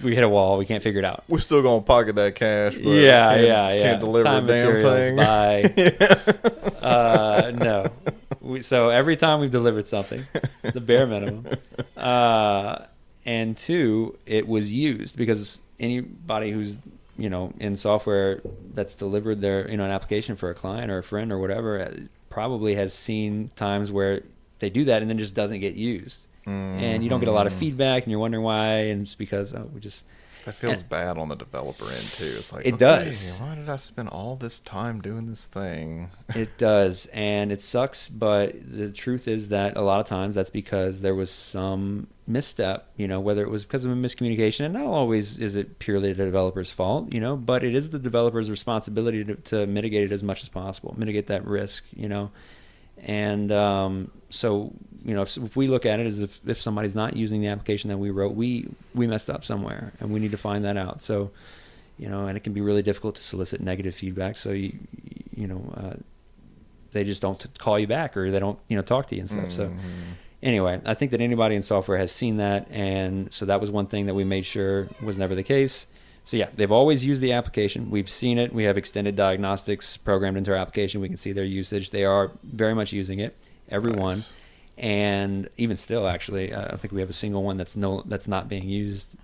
We hit a wall. We can't figure it out. We're still gonna pocket that cash, but can't deliver time a damn thing." No. So every time we've delivered something, the bare minimum, and 2, it was used, because anybody who's in software that's delivered an application for a client or a friend or whatever probably has seen times where they do that and then just doesn't get used. Mm-hmm. And you don't get a lot of feedback, and you're wondering why, and it's because that feels bad on the developer end too. It's like, it does. Why did I spend all this time doing this thing? It does, and it sucks. But the truth is that a lot of times that's because there was some misstep. Whether it was because of a miscommunication, and not always is it purely the developer's fault. But it is the developer's responsibility to mitigate it as much as possible, mitigate that risk. And so if we look at it as if somebody's not using the application that we wrote, we messed up somewhere, and we need to find that out. So and it can be really difficult to solicit negative feedback, so they just don't call you back, or they don't talk to you and stuff. Mm-hmm. So anyway, I think that anybody in software has seen that, and so that was one thing that we made sure was never the case. So yeah, they've always used the application. We've seen it. We have extended diagnostics programmed into our application. We can see their usage. They are very much using it, everyone. Nice. And even still, actually, I don't think we have a single one that's not being used.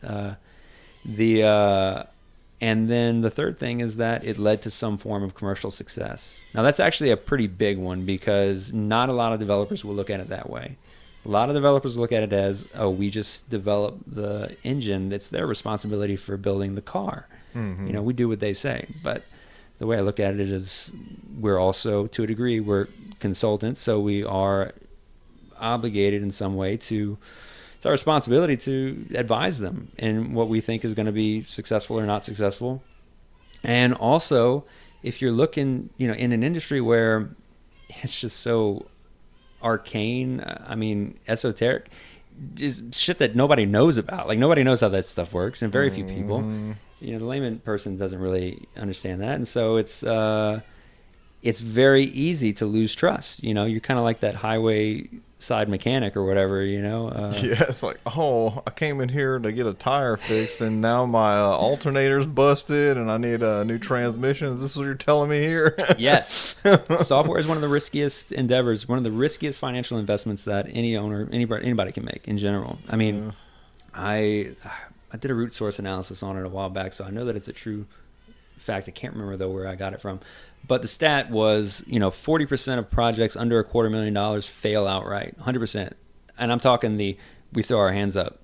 And then the third thing is that it led to some form of commercial success. Now, that's actually a pretty big one because not a lot of developers will look at it that way. A lot of developers look at it as, oh, we just developed the engine. It's their responsibility for building the car. Mm-hmm. We do what they say. But the way I look at it is we're also, to a degree, we're consultants, so we are obligated in some way to, it's our responsibility to advise them in what we think is going to be successful or not successful. And also, if you're looking, in an industry where it's just so arcane, esoteric, just shit that nobody knows about. Like, nobody knows how that stuff works, and very few people. The layman person doesn't really understand that. And so it's very easy to lose trust. You're kind of like that highway side mechanic or whatever, Yeah, it's like, oh, I came in here to get a tire fixed, and now my alternator's busted, and I need a new transmission. Is this what you're telling me here? Yes. Software is one of the riskiest endeavors, one of the riskiest financial investments that anybody can make in general. I did a root source analysis on it a while back, so I know that it's a true fact. I can't remember, though, where I got it from. But the stat was, 40% of projects under $250,000 fail outright, 100%. And I'm talking we throw our hands up.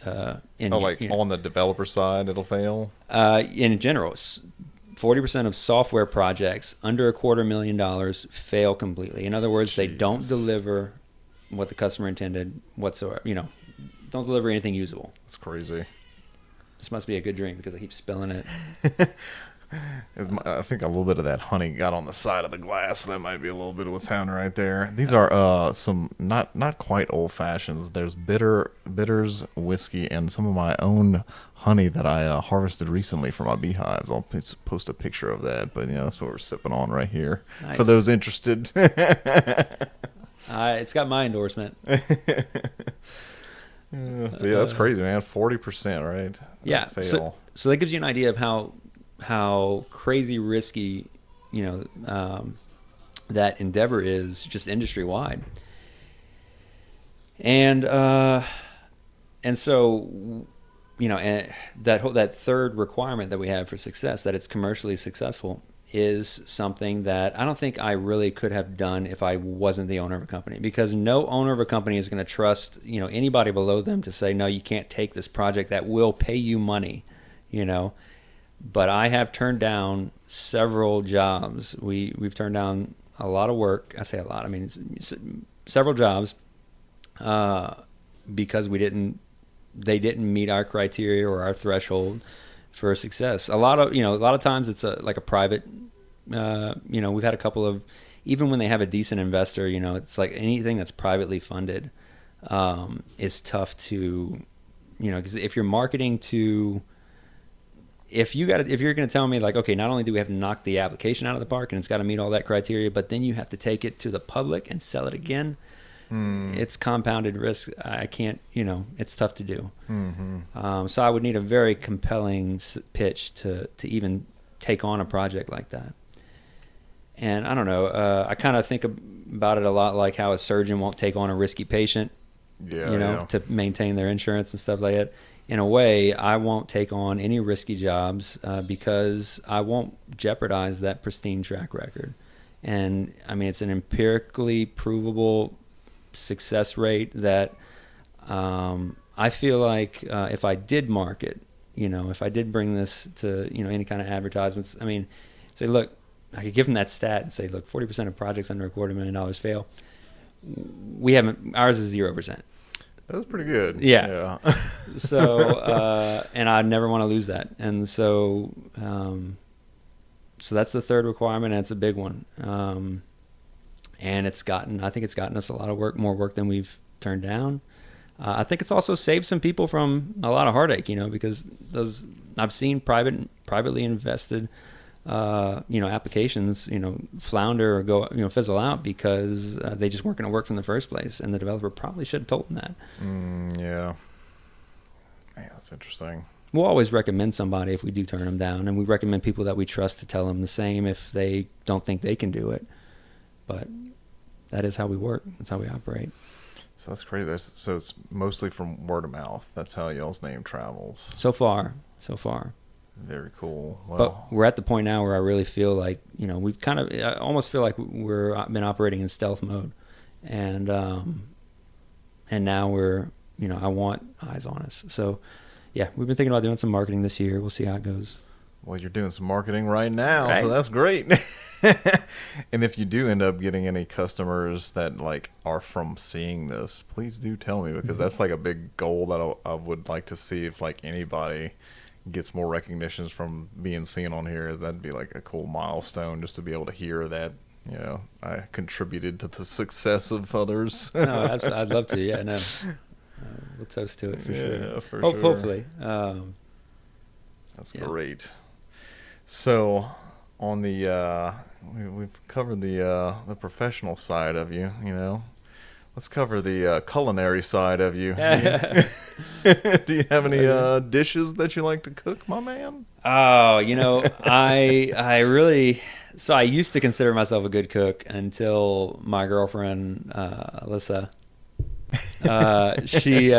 On the developer side, it'll fail? In general, 40% of software projects under $250,000 fail completely. In other words, They don't deliver what the customer intended whatsoever. Don't deliver anything usable. That's crazy. This must be a good drink because I keep spilling it. I think a little bit of that honey got on the side of the glass. That might be a little bit of what's happening right there. These are some not quite old fashions. There's bitters, whiskey, and some of my own honey that I harvested recently from my beehives. I'll post a picture of that. But that's what we're sipping on right here. Nice. For those interested. It's got my endorsement. That's crazy, man. 40%, right? Yeah. Fail. So that gives you an idea of how crazy risky, that endeavor is, just industry wide. And so, and that third requirement that we have for success, that it's commercially successful, is something that I don't think I really could have done if I wasn't the owner of a company, because no owner of a company is going to trust, anybody below them to say, no, you can't take this project that will pay you money, But I have turned down several jobs. We've turned down a lot of work. I say a lot. Several jobs because they didn't meet our criteria or our threshold for success. A lot of times it's like a private. We've had a couple of, even when they have a decent investor, it's like anything that's privately funded is tough to, because if you're marketing to. If you're going to tell me, like, okay, not only do we have to knock the application out of the park and it's got to meet all that criteria, but then you have to take it to the public and sell it again, it's compounded risk. I can't, it's tough to do. Mm-hmm. So I would need a very compelling pitch to even take on a project like that. And I don't know, I kind of think about it a lot like how a surgeon won't take on a risky patient, to maintain their insurance and stuff like that. In a way, I won't take on any risky jobs because I won't jeopardize that pristine track record. And it's an empirically provable success rate that I feel like if I did market, if I did bring this to any kind of advertisements, say, look, I could give them that stat and say, look, 40% of projects under $250,000 fail. Ours is 0%. That was pretty good. Yeah. So, and I never want to lose that. And so, so that's the third requirement, and it's a big one. And I think it's gotten us a lot of more work than we've turned down. I think it's also saved some people from a lot of heartache, because I've seen privately invested, applications, flounder or go, fizzle out because they just weren't going to work from the first place, and the developer probably should have told them that. Yeah, man, that's interesting. We'll always recommend somebody if we do turn them down, and we recommend people that we trust to tell them the same if they don't think they can do it. But that is how we work. That's how we operate. So that's crazy. So it's mostly from word of mouth. That's how y'all's name travels. So far. Very cool. Well, but we're at the point now where I really feel like, we've I almost feel like we're been operating in stealth mode, and now we're, I want eyes on us. So yeah, we've been thinking about doing some marketing this year. We'll see how it goes. Well, you're doing some marketing right now, Right. so that's great. And if you do end up getting any customers that like are from seeing this, please do tell me, because that's like a big goal that I would like to see if like anybody gets more recognitions from being seen on here. Is that'd be like a cool milestone just to be able to hear that, I contributed to the success of others. No, absolutely. I'd love to. Yeah, no. We'll toast to it for sure. Yeah, for sure. Hopefully. That's Yeah. great. So, on the we've covered the professional side of you. Let's cover the culinary side of you. Do you have any dishes that you like to cook, my man? Oh, I really. So I used to consider myself a good cook until my girlfriend, Alyssa. She,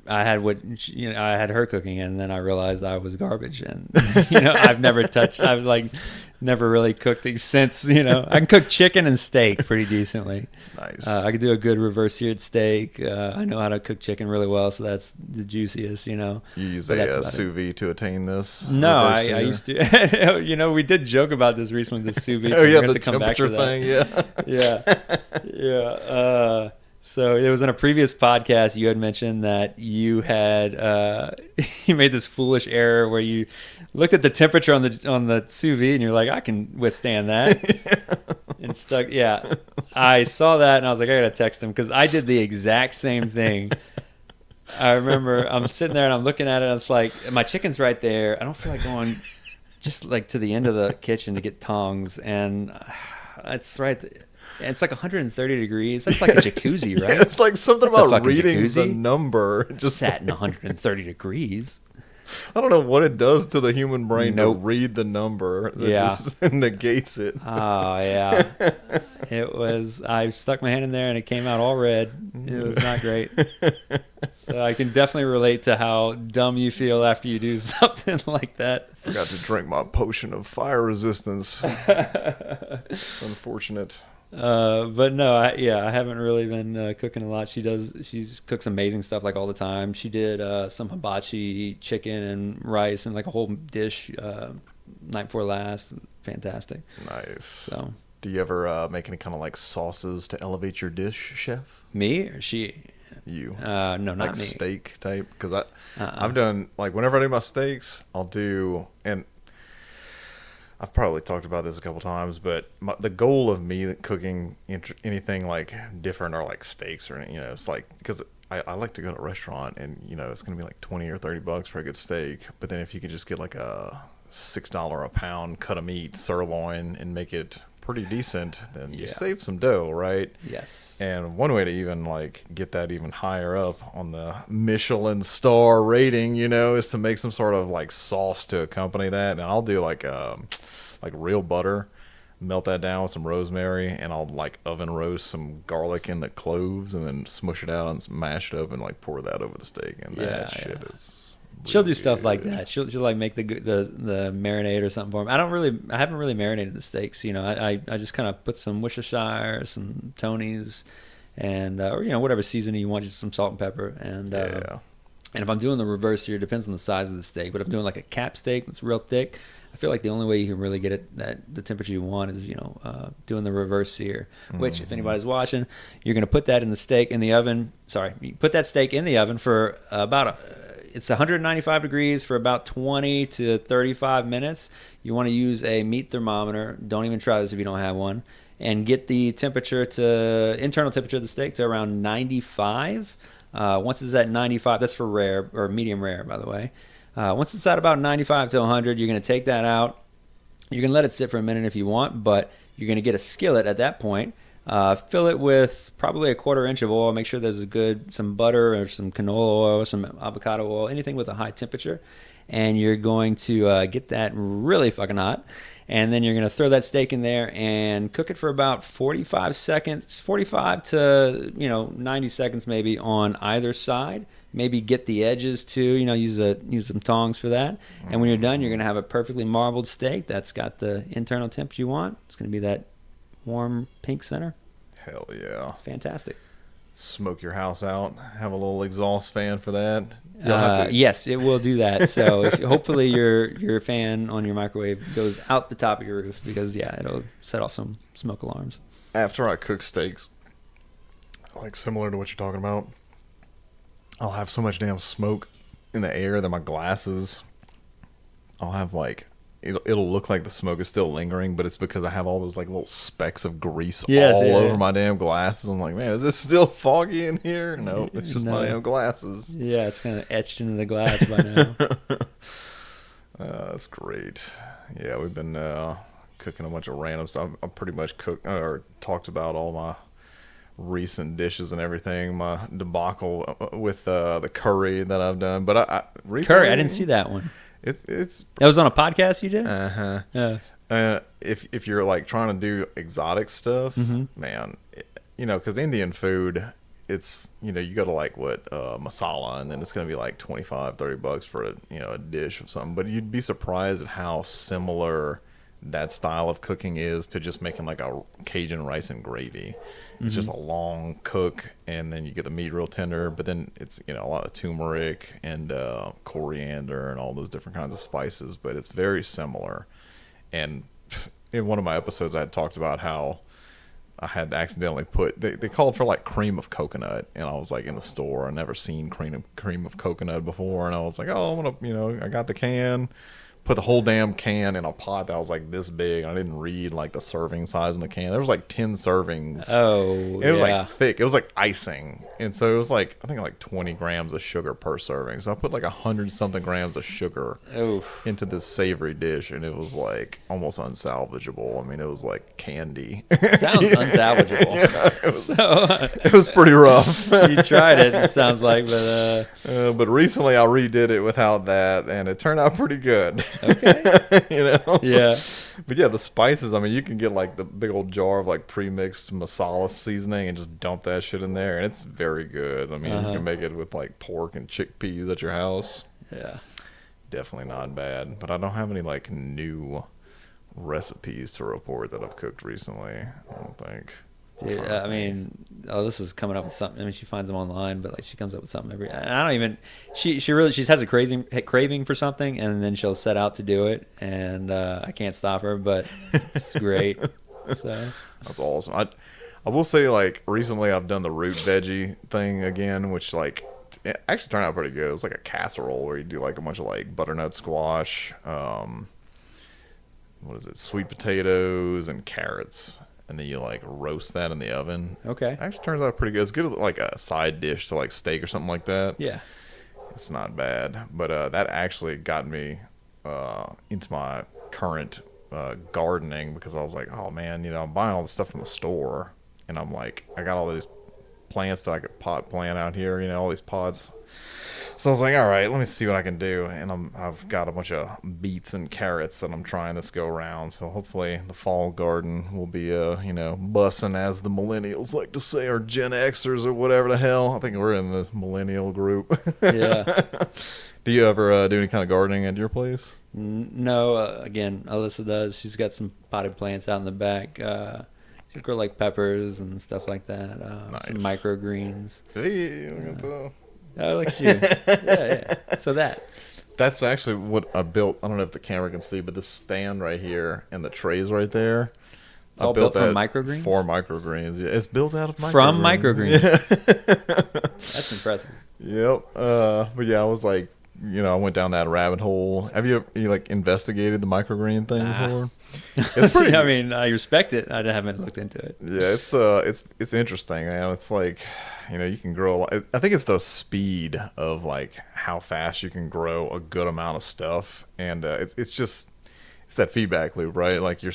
I had her cooking, and then I realized I was garbage, and I've never really cooked things since. I can cook chicken and steak pretty decently. Nice. I could do a good reverse seared steak. I know how to cook chicken really well, so that's the juiciest. You use But that's a about sous vide to attain this? No, I reverse sear? used to. We did joke about this recently. The sous vide. Oh yeah, We're the gonna have to come back temperature to that. thing. Yeah. Yeah. So it was in a previous podcast you had mentioned that you had you made this foolish error where you looked at the temperature on the sous vide and you're like, I can withstand that. And stuck. Yeah, I saw that and I was like, I gotta text him, because I did the exact same thing. I remember I'm sitting there and I'm looking at it. And it's like, my chicken's right there. I don't feel like going just like to the end of the kitchen to get tongs, and it's right there. It's like 130 degrees. That's like a jacuzzi, right? Yeah, it's like something That's a about fucking reading the jacuzzi. number. Just Sat in 130 degrees. I don't know what it does to the human brain Nope. to read the number. That Yeah. just negates it. Oh, yeah. It was, I stuck my hand in there and it came out all red. It was not great. So I can definitely relate to how dumb you feel after you do something like that. Forgot to drink my potion of fire resistance. Unfortunate. But no, I haven't really been cooking a lot. She cooks amazing stuff like all the time. She did some hibachi chicken and rice and like a whole dish night before last. Fantastic. Nice. So Do you ever make any kind of like sauces to elevate your dish, chef? me or she? You. No, not Like me. steak type? Because I've done, like, whenever I do my steaks, I'll do, and I've probably talked about this a couple times, but the goal of me cooking anything like different, or like steaks, or it's like, because I like to go to a restaurant and it's gonna be like $20 or $30 for a good steak, but then if you could just get like a $6 a pound cut of meat, sirloin, and make it pretty decent, then you Yeah. save some dough, right? Yes. And one way to even like get that even higher up on the Michelin star rating, is to make some sort of like sauce to accompany that. And I'll do like real butter, melt that down with some rosemary, and I'll like oven roast some garlic and the cloves, and then smush it out and mash it up and like pour that over the steak. And that shit is. She'll do really stuff like good. that. She'll like make the marinade or something for him. I haven't really marinated the steaks. I just kind of put some Worcestershire, some Tony's, and or whatever seasoning you want, just some salt and pepper. And Yeah. and if I'm doing the reverse sear, it depends on the size of the steak. But if I'm doing like a cap steak that's real thick, I feel like the only way you can really get it the temperature you want is doing the reverse sear. Which, if anybody's watching, you're going to put that in the steak in the oven. Sorry, you put that steak in the oven for it's 195 degrees for about 20 to 35 minutes. You want to use a meat thermometer. Don't even try this if you don't have one. And get the internal temperature of the steak to around 95. Once it's at 95, that's for rare, or medium rare, by the way. Once it's at about 95 to 100, you're going to take that out. You can let it sit for a minute if you want, but you're going to get a skillet at that point. Fill it with probably a 1/4 inch of oil. Make sure there's some butter or some canola oil, some avocado oil, anything with a high temperature. and you're going to get that really fucking hot. And then you're going to throw that steak in there and cook it for about 45 seconds, 45 to 90 seconds maybe on either side. Maybe get the edges too. Use some tongs for that. And when you're done, you're going to have a perfectly marbled steak that's got the internal temp you want. It's going to be that warm pink center. Hell yeah! It's fantastic. Smoke your house out. Have a little exhaust fan for that. Yes, it will do that. So hopefully your fan on your microwave goes out the top of your roof because it'll set off some smoke alarms. After I cook steaks, like similar to what you're talking about, I'll have so much damn smoke in the air that my glasses, I'll have like it'll look like the smoke is still lingering, but it's because I have all those like little specks of grease all over my damn glasses. I'm like, man, is this still foggy in here? No, it's just my damn glasses. Yeah, it's kind of etched into the glass by now. That's great. Yeah, we've been cooking a bunch of random stuff. I've pretty much cooked or talked about all my recent dishes and everything. My debacle with the curry that I've done, but I recently, curry. I didn't see that one. It's that was on a podcast you did? Yeah. If you're like trying to do exotic stuff, man, because Indian food, it's you go to like masala, and then it's gonna be like $25-$30 for a dish of something. But you'd be surprised at how similar that style of cooking is to just making like a Cajun rice and gravy. It's just a long cook, and then you get the meat real tender, but then it's a lot of turmeric and coriander and all those different kinds of spices, but it's very similar. And in one of my episodes I had talked about how I had accidentally they called for like cream of coconut, and I was like in the store, I never seen cream of coconut before, and I was like, oh, I'm gonna I got the can, put the whole damn can in a pot that was like this big. I didn't read like the serving size in the can. There was like 10 servings. Oh, it was like thick. It was like icing, and so it was like I think like 20 grams of sugar per serving. So I put like 100-something grams of sugar into this savory dish, and it was like almost unsalvageable. I mean, it was like candy. Sounds unsalvageable. Yeah, it was pretty rough. You tried it. It sounds like, but recently I redid it without that, and it turned out pretty good. Okay. Yeah. But yeah, the spices, I mean, you can get like the big old jar of like pre-mixed masala seasoning and just dump that shit in there, and it's very good. I mean, you can make it with like pork and chickpeas at your house. Yeah. Definitely not bad. But I don't have any like new recipes to report that I've cooked recently, I don't think. Dude, I mean, this is coming up with something. I mean, she finds them online, but like she comes up with something every. And I don't even. She has a craving for something, and then she'll set out to do it, and I can't stop her. But it's great. So that's awesome. I will say, like recently, I've done the root veggie thing again, which like it actually turned out pretty good. It was like a casserole where you do like a bunch of like butternut squash, sweet potatoes and carrots. And then you like roast that in the oven. Okay. Actually turns out pretty good. It's good like a side dish to like steak or something like that. Yeah. It's not bad. But that actually got me into my current gardening, because I was like, oh man, I'm buying all this stuff from the store, and I'm like, I got all these plants that I could pot plant out here, all these pods. So I was like, all right, let me see what I can do. And I've got a bunch of beets and carrots that I'm trying this go around. So hopefully the fall garden will be, bussing, as the millennials like to say, or Gen Xers or whatever the hell. I think we're in the millennial group. Yeah. Do you ever do any kind of gardening at your place? No. Again, Alyssa does. She's got some potted plants out in the back. She grow like peppers and stuff like that. Nice. Some microgreens. Hey, look at that. Oh, look at you. Yeah. So that's actually what I built. I don't know if the camera can see, but this stand right here and the trays right there. It's all built from microgreens? For microgreens. Yeah, it's built out of microgreens. From microgreens. Yeah. That's impressive. Yep. But yeah, I was like, I went down that rabbit hole. Have you like investigated the microgreen thing before? It's pretty. I mean, I respect it. I haven't looked into it. Yeah, it's interesting, man. It's like, you can grow a lot. I think it's the speed of like how fast you can grow a good amount of stuff, and it's it's that feedback loop, right? Like you're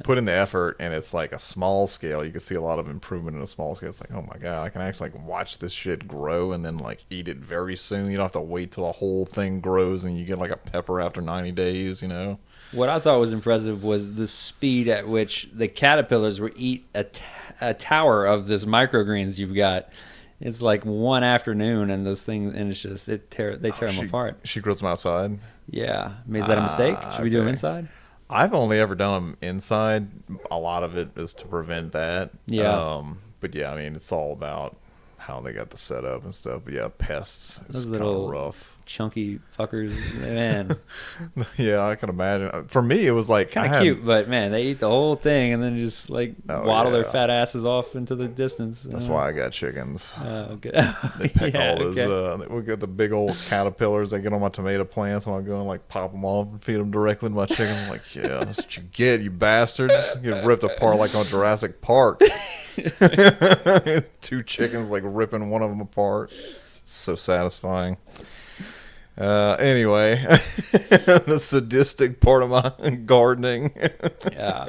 putting the effort, and it's like a small scale. You can see a lot of improvement in a small scale. It's like, oh my god, I can actually like watch this shit grow, and then like eat it very soon. You don't have to wait till the whole thing grows, and you get like a pepper after 90 days. You know. What I thought was impressive was the speed at which the caterpillars would eat a tower of this microgreens you've got. It's like one afternoon, and those things, and it's just they tear them apart. She grows them outside. Yeah, I mean, is that a mistake? Should we do them inside? I've only ever done them inside. A lot of it is to prevent that. Yeah. But yeah, I mean, it's all about how they got the setup and stuff. But yeah, pests is kind of rough. Chunky fuckers, man. Yeah, I can imagine. For me, it was like kind of cute, but man, they eat the whole thing and then just like waddle their fat asses off into the distance. That's why I got chickens. Okay. They peck all those. We get the big old caterpillars. They get on my tomato plants, and I go and like pop them off and feed them directly to my chickens. I'm like, yeah, that's what you get, you bastards. You get ripped apart like on Jurassic Park. 2 chickens like ripping one of them apart. So satisfying. Anyway, the sadistic part of my gardening. Yeah.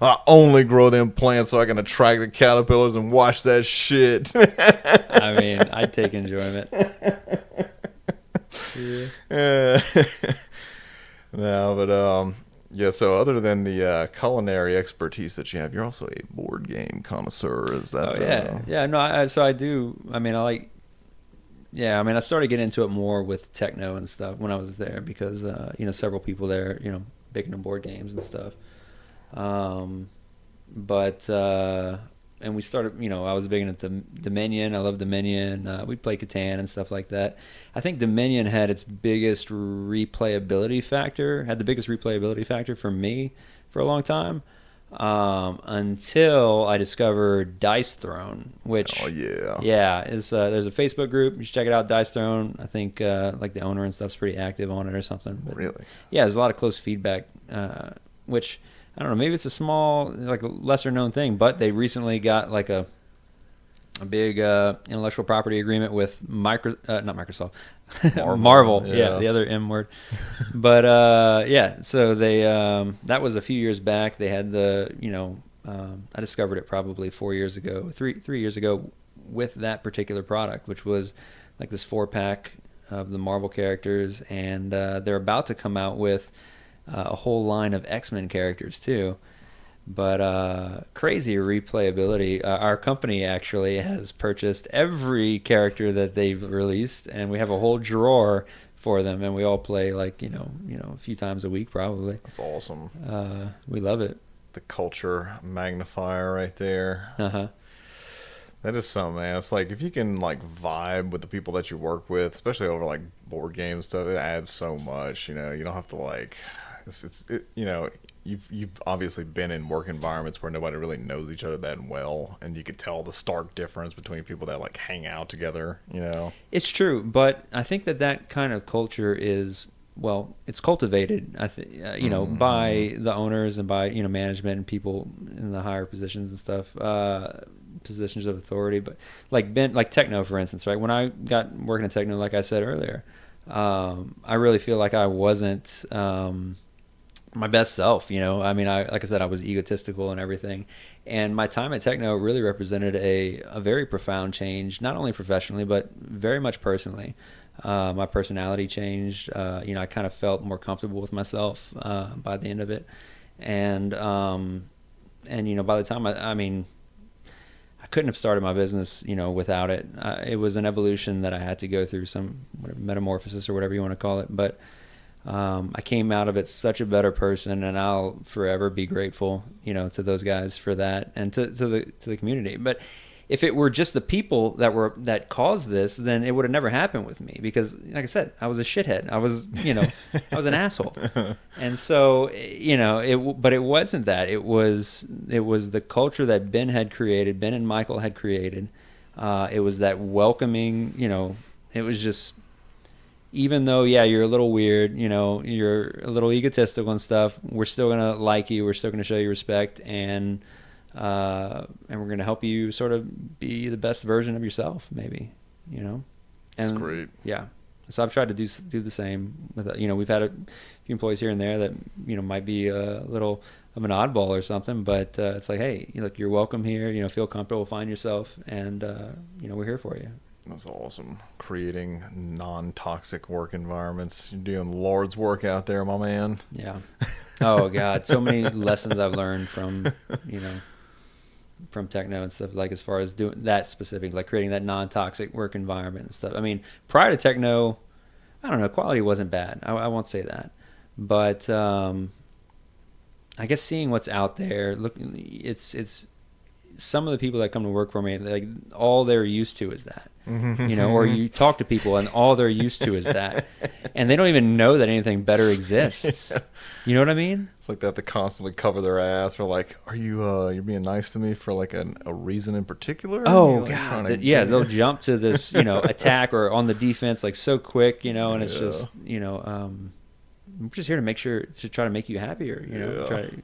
I only grow them plants so I can attract the caterpillars and watch that shit. I mean, I take enjoyment. Yeah. No, but yeah, so other than the culinary expertise that you have, you're also a board game connoisseur. Is that? Oh, yeah. Yeah, no, so I do. I mean, I started getting into it more with techno and stuff when I was there because, several people there, big into board games and stuff. And we started, I was big into Dominion. I love Dominion. We'd play Catan and stuff like that. I think Dominion had the biggest replayability factor for me for a long time. Until I discovered Dice Throne, which is there's a Facebook group. You should check it out, Dice Throne. I think like the owner and stuff's pretty active on it or something. But, really? Yeah, there's a lot of close feedback, which I don't know. Maybe it's a small, like a lesser known thing, but they recently got like a big intellectual property agreement with not Microsoft. Marvel, yeah, the other M word. But so they that was a few years back. They had I discovered it probably 4 years ago, three years ago, with that particular product, which was like this 4-pack of the Marvel characters, and they're about to come out with a whole line of X-Men characters too. But crazy replayability. Our company actually has purchased every character that they've released, and we have a whole drawer for them, and we all play like a few times a week probably. That's awesome. We love it. The culture magnifier right there. That is something, man. It's like if you can like vibe with the people that you work with, especially over like board games stuff, it adds so much. You don't have to like. You've obviously been in work environments where nobody really knows each other that well, and you could tell the stark difference between people that like hang out together. It's true, but I think that kind of culture is it's cultivated. I think by the owners and by management and people in the higher positions and stuff, positions of authority. But like techno, for instance, right? When I got working at techno, like I said earlier, I really feel like I wasn't. My best self, I mean, like I said, I was egotistical and everything, and my time at Techno really represented a very profound change, not only professionally but very much personally. My personality changed. I kind of felt more comfortable with myself by the end of it, and by the time I couldn't have started my business, without it. It was an evolution that I had to go through, some metamorphosis or whatever you want to call it, but. I came out of it such a better person, and I'll forever be grateful, to those guys for that, and to the community. But if it were just the people that caused this, then it would have never happened with me, because, like I said, I was a shithead. I was, I was an asshole, and so but it wasn't that. It was the culture that Ben and Michael had created. It was that welcoming. It was just. Even though, you're a little weird, you're a little egotistical and stuff, we're still going to like you, we're still going to show you respect, and we're going to help you sort of be the best version of yourself, maybe, And, that's great. Yeah. So I've tried to do the same with, we've had a few employees here and there that, might be a little of an oddball or something, but it's like, hey, look, you're welcome here, feel comfortable, find yourself, and, we're here for you. That's awesome. Creating non-toxic work environments. You're doing Lord's work out there, my man. Yeah. Oh God. So many lessons I've learned from, from techno and stuff, like as far as doing that specific, like creating that non-toxic work environment and stuff. I mean, prior to techno, I don't know, quality wasn't bad. I won't say that, but I guess seeing what's out there, look, it's some of the people that come to work for me, like all they're used to is that, or you talk to people and all they're used to is that, and they don't even know that anything better exists. Yeah. You know what I mean? It's like they have to constantly cover their ass, or like, are you you're being nice to me for like a reason in particular? Oh like God, they'll jump to this, attack or on the defense like so quick, and it's just, I'm just here to make sure to try to make you happier, try to,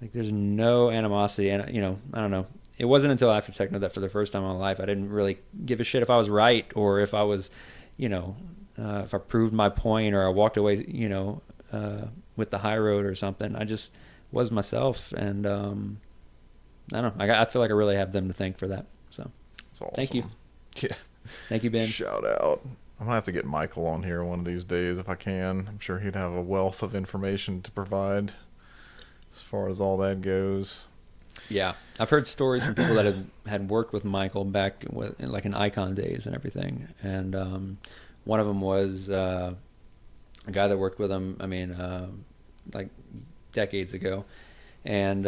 like there's no animosity, and I don't know. It wasn't until after techno that for the first time in my life I didn't really give a shit if I was right or if I was, if I proved my point or I walked away, with the high road or something. I just was myself, and I don't know. I feel like I really have them to thank for that. So, that's awesome. Thank you. Yeah. Thank you, Ben. Shout out. I'm gonna have to get Michael on here one of these days if I can. I'm sure he'd have a wealth of information to provide as far as all that goes. Yeah, I've heard stories from people that had worked with Michael back like in Icon days and everything, and one of them was a guy that worked with him. I mean, like decades ago, and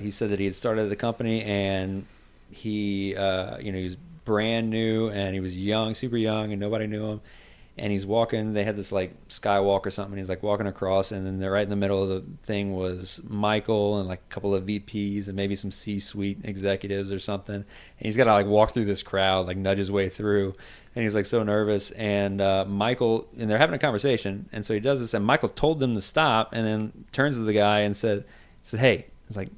he said that he had started the company and he, he was brand new and he was young, super young, and nobody knew him. And he's walking, they had this like skywalk or something. He's like walking across, and then right in the middle of the thing was Michael and like a couple of VPs and maybe some C-suite executives or something. And he's got to like walk through this crowd, like nudge his way through. And he's like so nervous. And Michael, and they're having a conversation. And so he does this, and Michael told them to stop, and then turns to the guy and said, hey, it's like,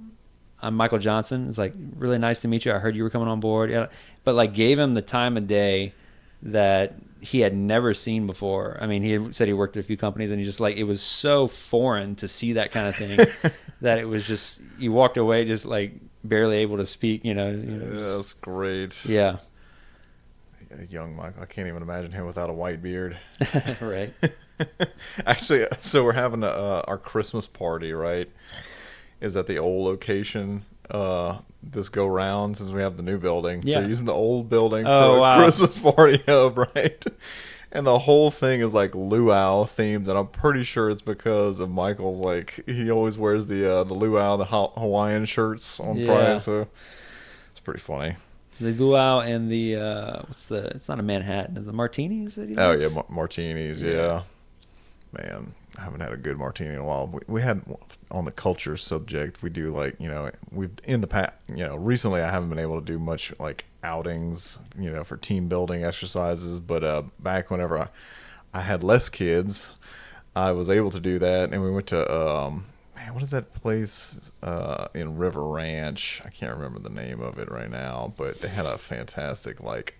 I'm Michael Johnson. It's like, really nice to meet you. I heard you were coming on board. Yeah. But like gave him the time of day that he had never seen before. I mean, he had said he worked at a few companies, and he just like, it was so foreign to see that kind of thing that it was just, you walked away just like barely able to speak, Yeah, that's great. Yeah. Young Michael. I can't even imagine him without a white beard. Right. Actually, so we're having our Christmas party, right? Is at the old location this go round, since we have the new building. Yeah. They're using the old building for a Christmas party hub, right? And the whole thing is like luau themed, and I'm pretty sure it's because of Michael's, like, he always wears the luau, the Hawaiian shirts on Friday, so it's pretty funny. The luau and the it's not a Manhattan, it's the martinis that he likes? Oh yeah, martinis, yeah. Man, I haven't had a good martini in a while. We had, on the culture subject, we do like, we've in the past, recently I haven't been able to do much like outings, for team building exercises. But back whenever I had less kids, I was able to do that. And we went to, what is that place in River Ranch? I can't remember the name of it right now, but they had a fantastic, like,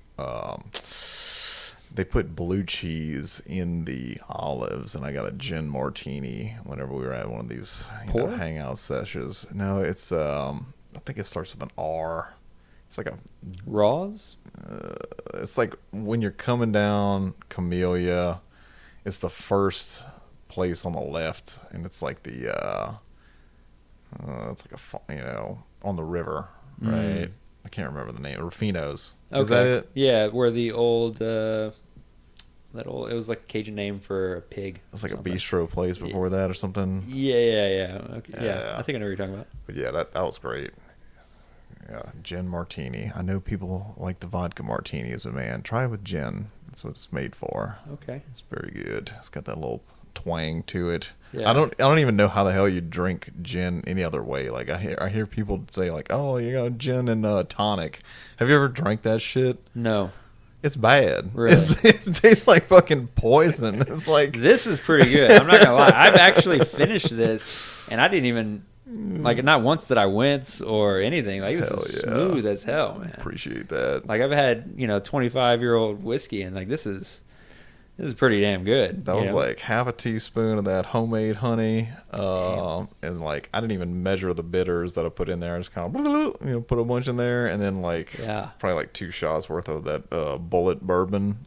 they put blue cheese in the olives, and I got a gin martini whenever we were at one of these hangout sessions. No, it's I think it starts with an R. It's like a Raws. It's like when you're coming down Camellia, it's the first place on the left, and it's like the it's like on the river, right? I can't remember the name. Rufino's. Okay. Is that it? Yeah, where the old, it was like a Cajun name for a pig. It's like a bistro place before that or something. Yeah. Okay. Yeah, I think I know what you're talking about. But yeah, that was great. Yeah, gin martini. I know people like the vodka martinis, but man, try it with gin. That's what it's made for. Okay. It's very good. It's got that little twang to it. Yeah. I don't even know how the hell you drink gin any other way. Like I hear people say like, oh, gin and tonic. Have you ever drank that shit? No. It's bad. Really? It tastes like fucking poison. It's like, this is pretty good. I'm not gonna lie. I've actually finished this, and I didn't even like, not once did I wince or anything. Like, this is smooth as hell, man. Appreciate that. Like, I've had 25-year-old whiskey, and like, this is This is pretty damn good. That was like half a teaspoon of that homemade honey, and like I didn't even measure the bitters that I put in there. I just kind of put a bunch in there, and then probably like 2 shots worth of that bullet bourbon,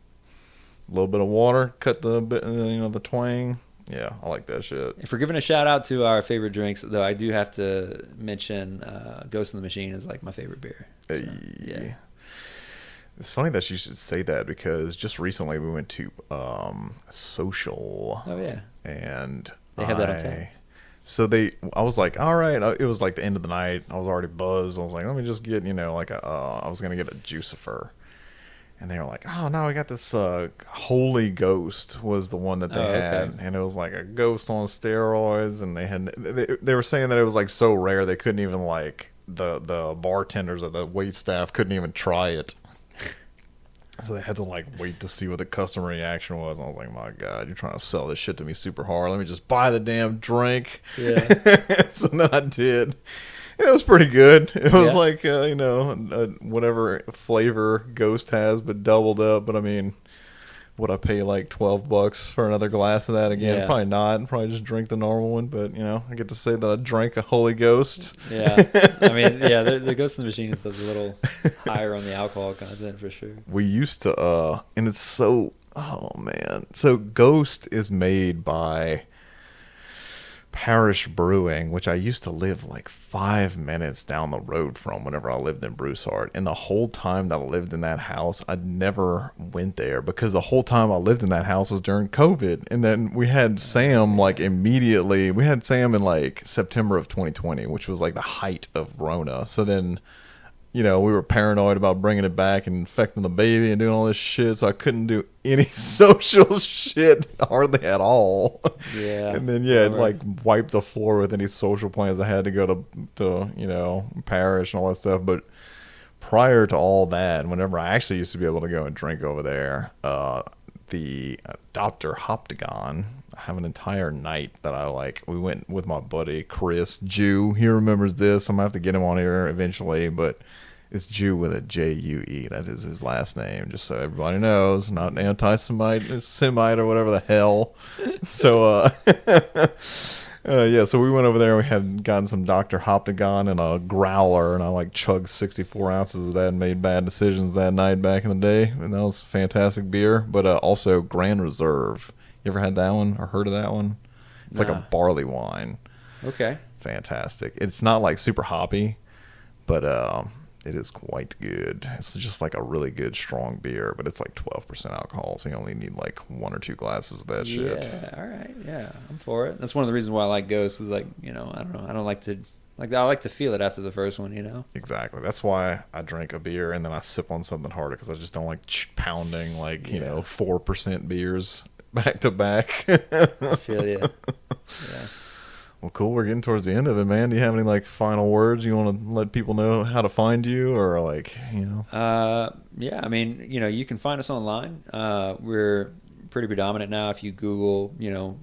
a little bit of water, cut the the twang. Yeah, I like that shit. If we're giving a shout out to our favorite drinks, though, I do have to mention Ghost in the Machine is like my favorite beer. So, yeah. It's funny that you should say that because just recently we went to Social. Oh yeah, and they have that on tap. So I was like, all right. It was like the end of the night. I was already buzzed. I was like, let me just get I was gonna get a juicifer, and they were like, oh no, we got this Holy Ghost was the one that they had, and it was like a ghost on steroids, and they were saying that it was like so rare they couldn't even like the bartenders or the wait staff couldn't even try it. So they had to like wait to see what the customer reaction was. And I was like, my God, you're trying to sell this shit to me super hard. Let me just buy the damn drink. Yeah. So then I did. And it was pretty good. It was like, whatever flavor Ghost has, but doubled up. But I mean, would I pay like $12 for another glass of that again? Yeah. Probably not. Probably just drink the normal one. But, I get to say that I drank a Holy Ghost. Yeah. I mean, yeah, the Ghost in the Machine is a little higher on the alcohol content for sure. We used to, and it's so, oh man. So Ghost is made by Parish Brewing, which I used to live like 5 minutes down the road from whenever I lived in Broussard. And the whole time that I lived in that house, I never went there because the whole time I lived in that house was during COVID. And then we had Sam like immediately. We had Sam in like September of 2020, which was like the height of Rona. So then, we were paranoid about bringing it back and infecting the baby and doing all this shit. So I couldn't do any social shit hardly at all. Yeah. And then, it like wiped the floor with any social plans I had to go to Parish and all that stuff. But prior to all that, whenever I actually used to be able to go and drink over there, the Dr. Hoptagon, I have an entire night that we went with my buddy Chris Jew. He remembers this. I'm gonna have to get him on here eventually, but it's Jew with a J-U-E. That is his last name, just so everybody knows. Not anti-Semite, Semite or whatever the hell. So so we went over there and we had gotten some Dr. Hoptagon and a growler, and I like chugged 64 ounces of that and made bad decisions that night back in the day, and that was fantastic beer. But also Grand Reserve. You ever had that one or heard of that one? It's like a barley wine. Okay. Fantastic. It's not like super hoppy, but it is quite good. It's just like a really good strong beer, but it's like 12% alcohol, so you only need like 1 or 2 glasses of that shit. Yeah, all right. Yeah, I'm for it. That's one of the reasons why I like Ghost is like, I don't know. I don't like to I like to feel it after the first one, Exactly. That's why I drink a beer and then I sip on something harder because I just don't like pounding 4% beers back to back. I feel you. Yeah. Well, cool. We're getting towards the end of it, man. Do you have any final words you want to let people know how to find you, or Yeah, I mean, you can find us online. We're pretty predominant now. If you Google,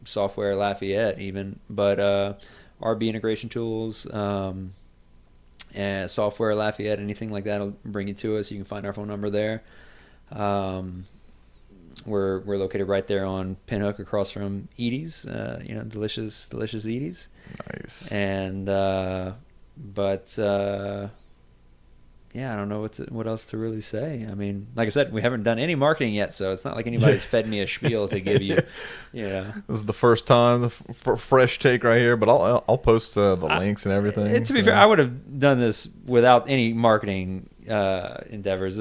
software Lafayette, even, but RB integration tools, and software Lafayette, anything like that will bring you to us. You can find our phone number there. We're located right there on Pinhook across from Edie's, delicious Edie's. Nice. And I don't know what else to really say. I mean, like I said, we haven't done any marketing yet, so it's not like anybody's fed me a spiel to give you. This is the first time, the fresh take right here. But I'll post the links and everything. To be fair, I would have done this without any marketing endeavors.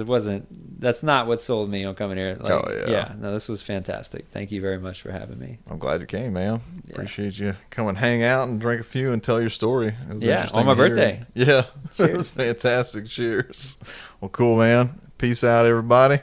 That's not what sold me on coming here. No, this was fantastic. Thank you very much for having me. I'm glad you came, man. Yeah. Appreciate you coming, hang out and drink a few and tell your story. It was interesting on my birthday. Yeah, it was fantastic. Cheers. Well, cool, man. Peace out, everybody.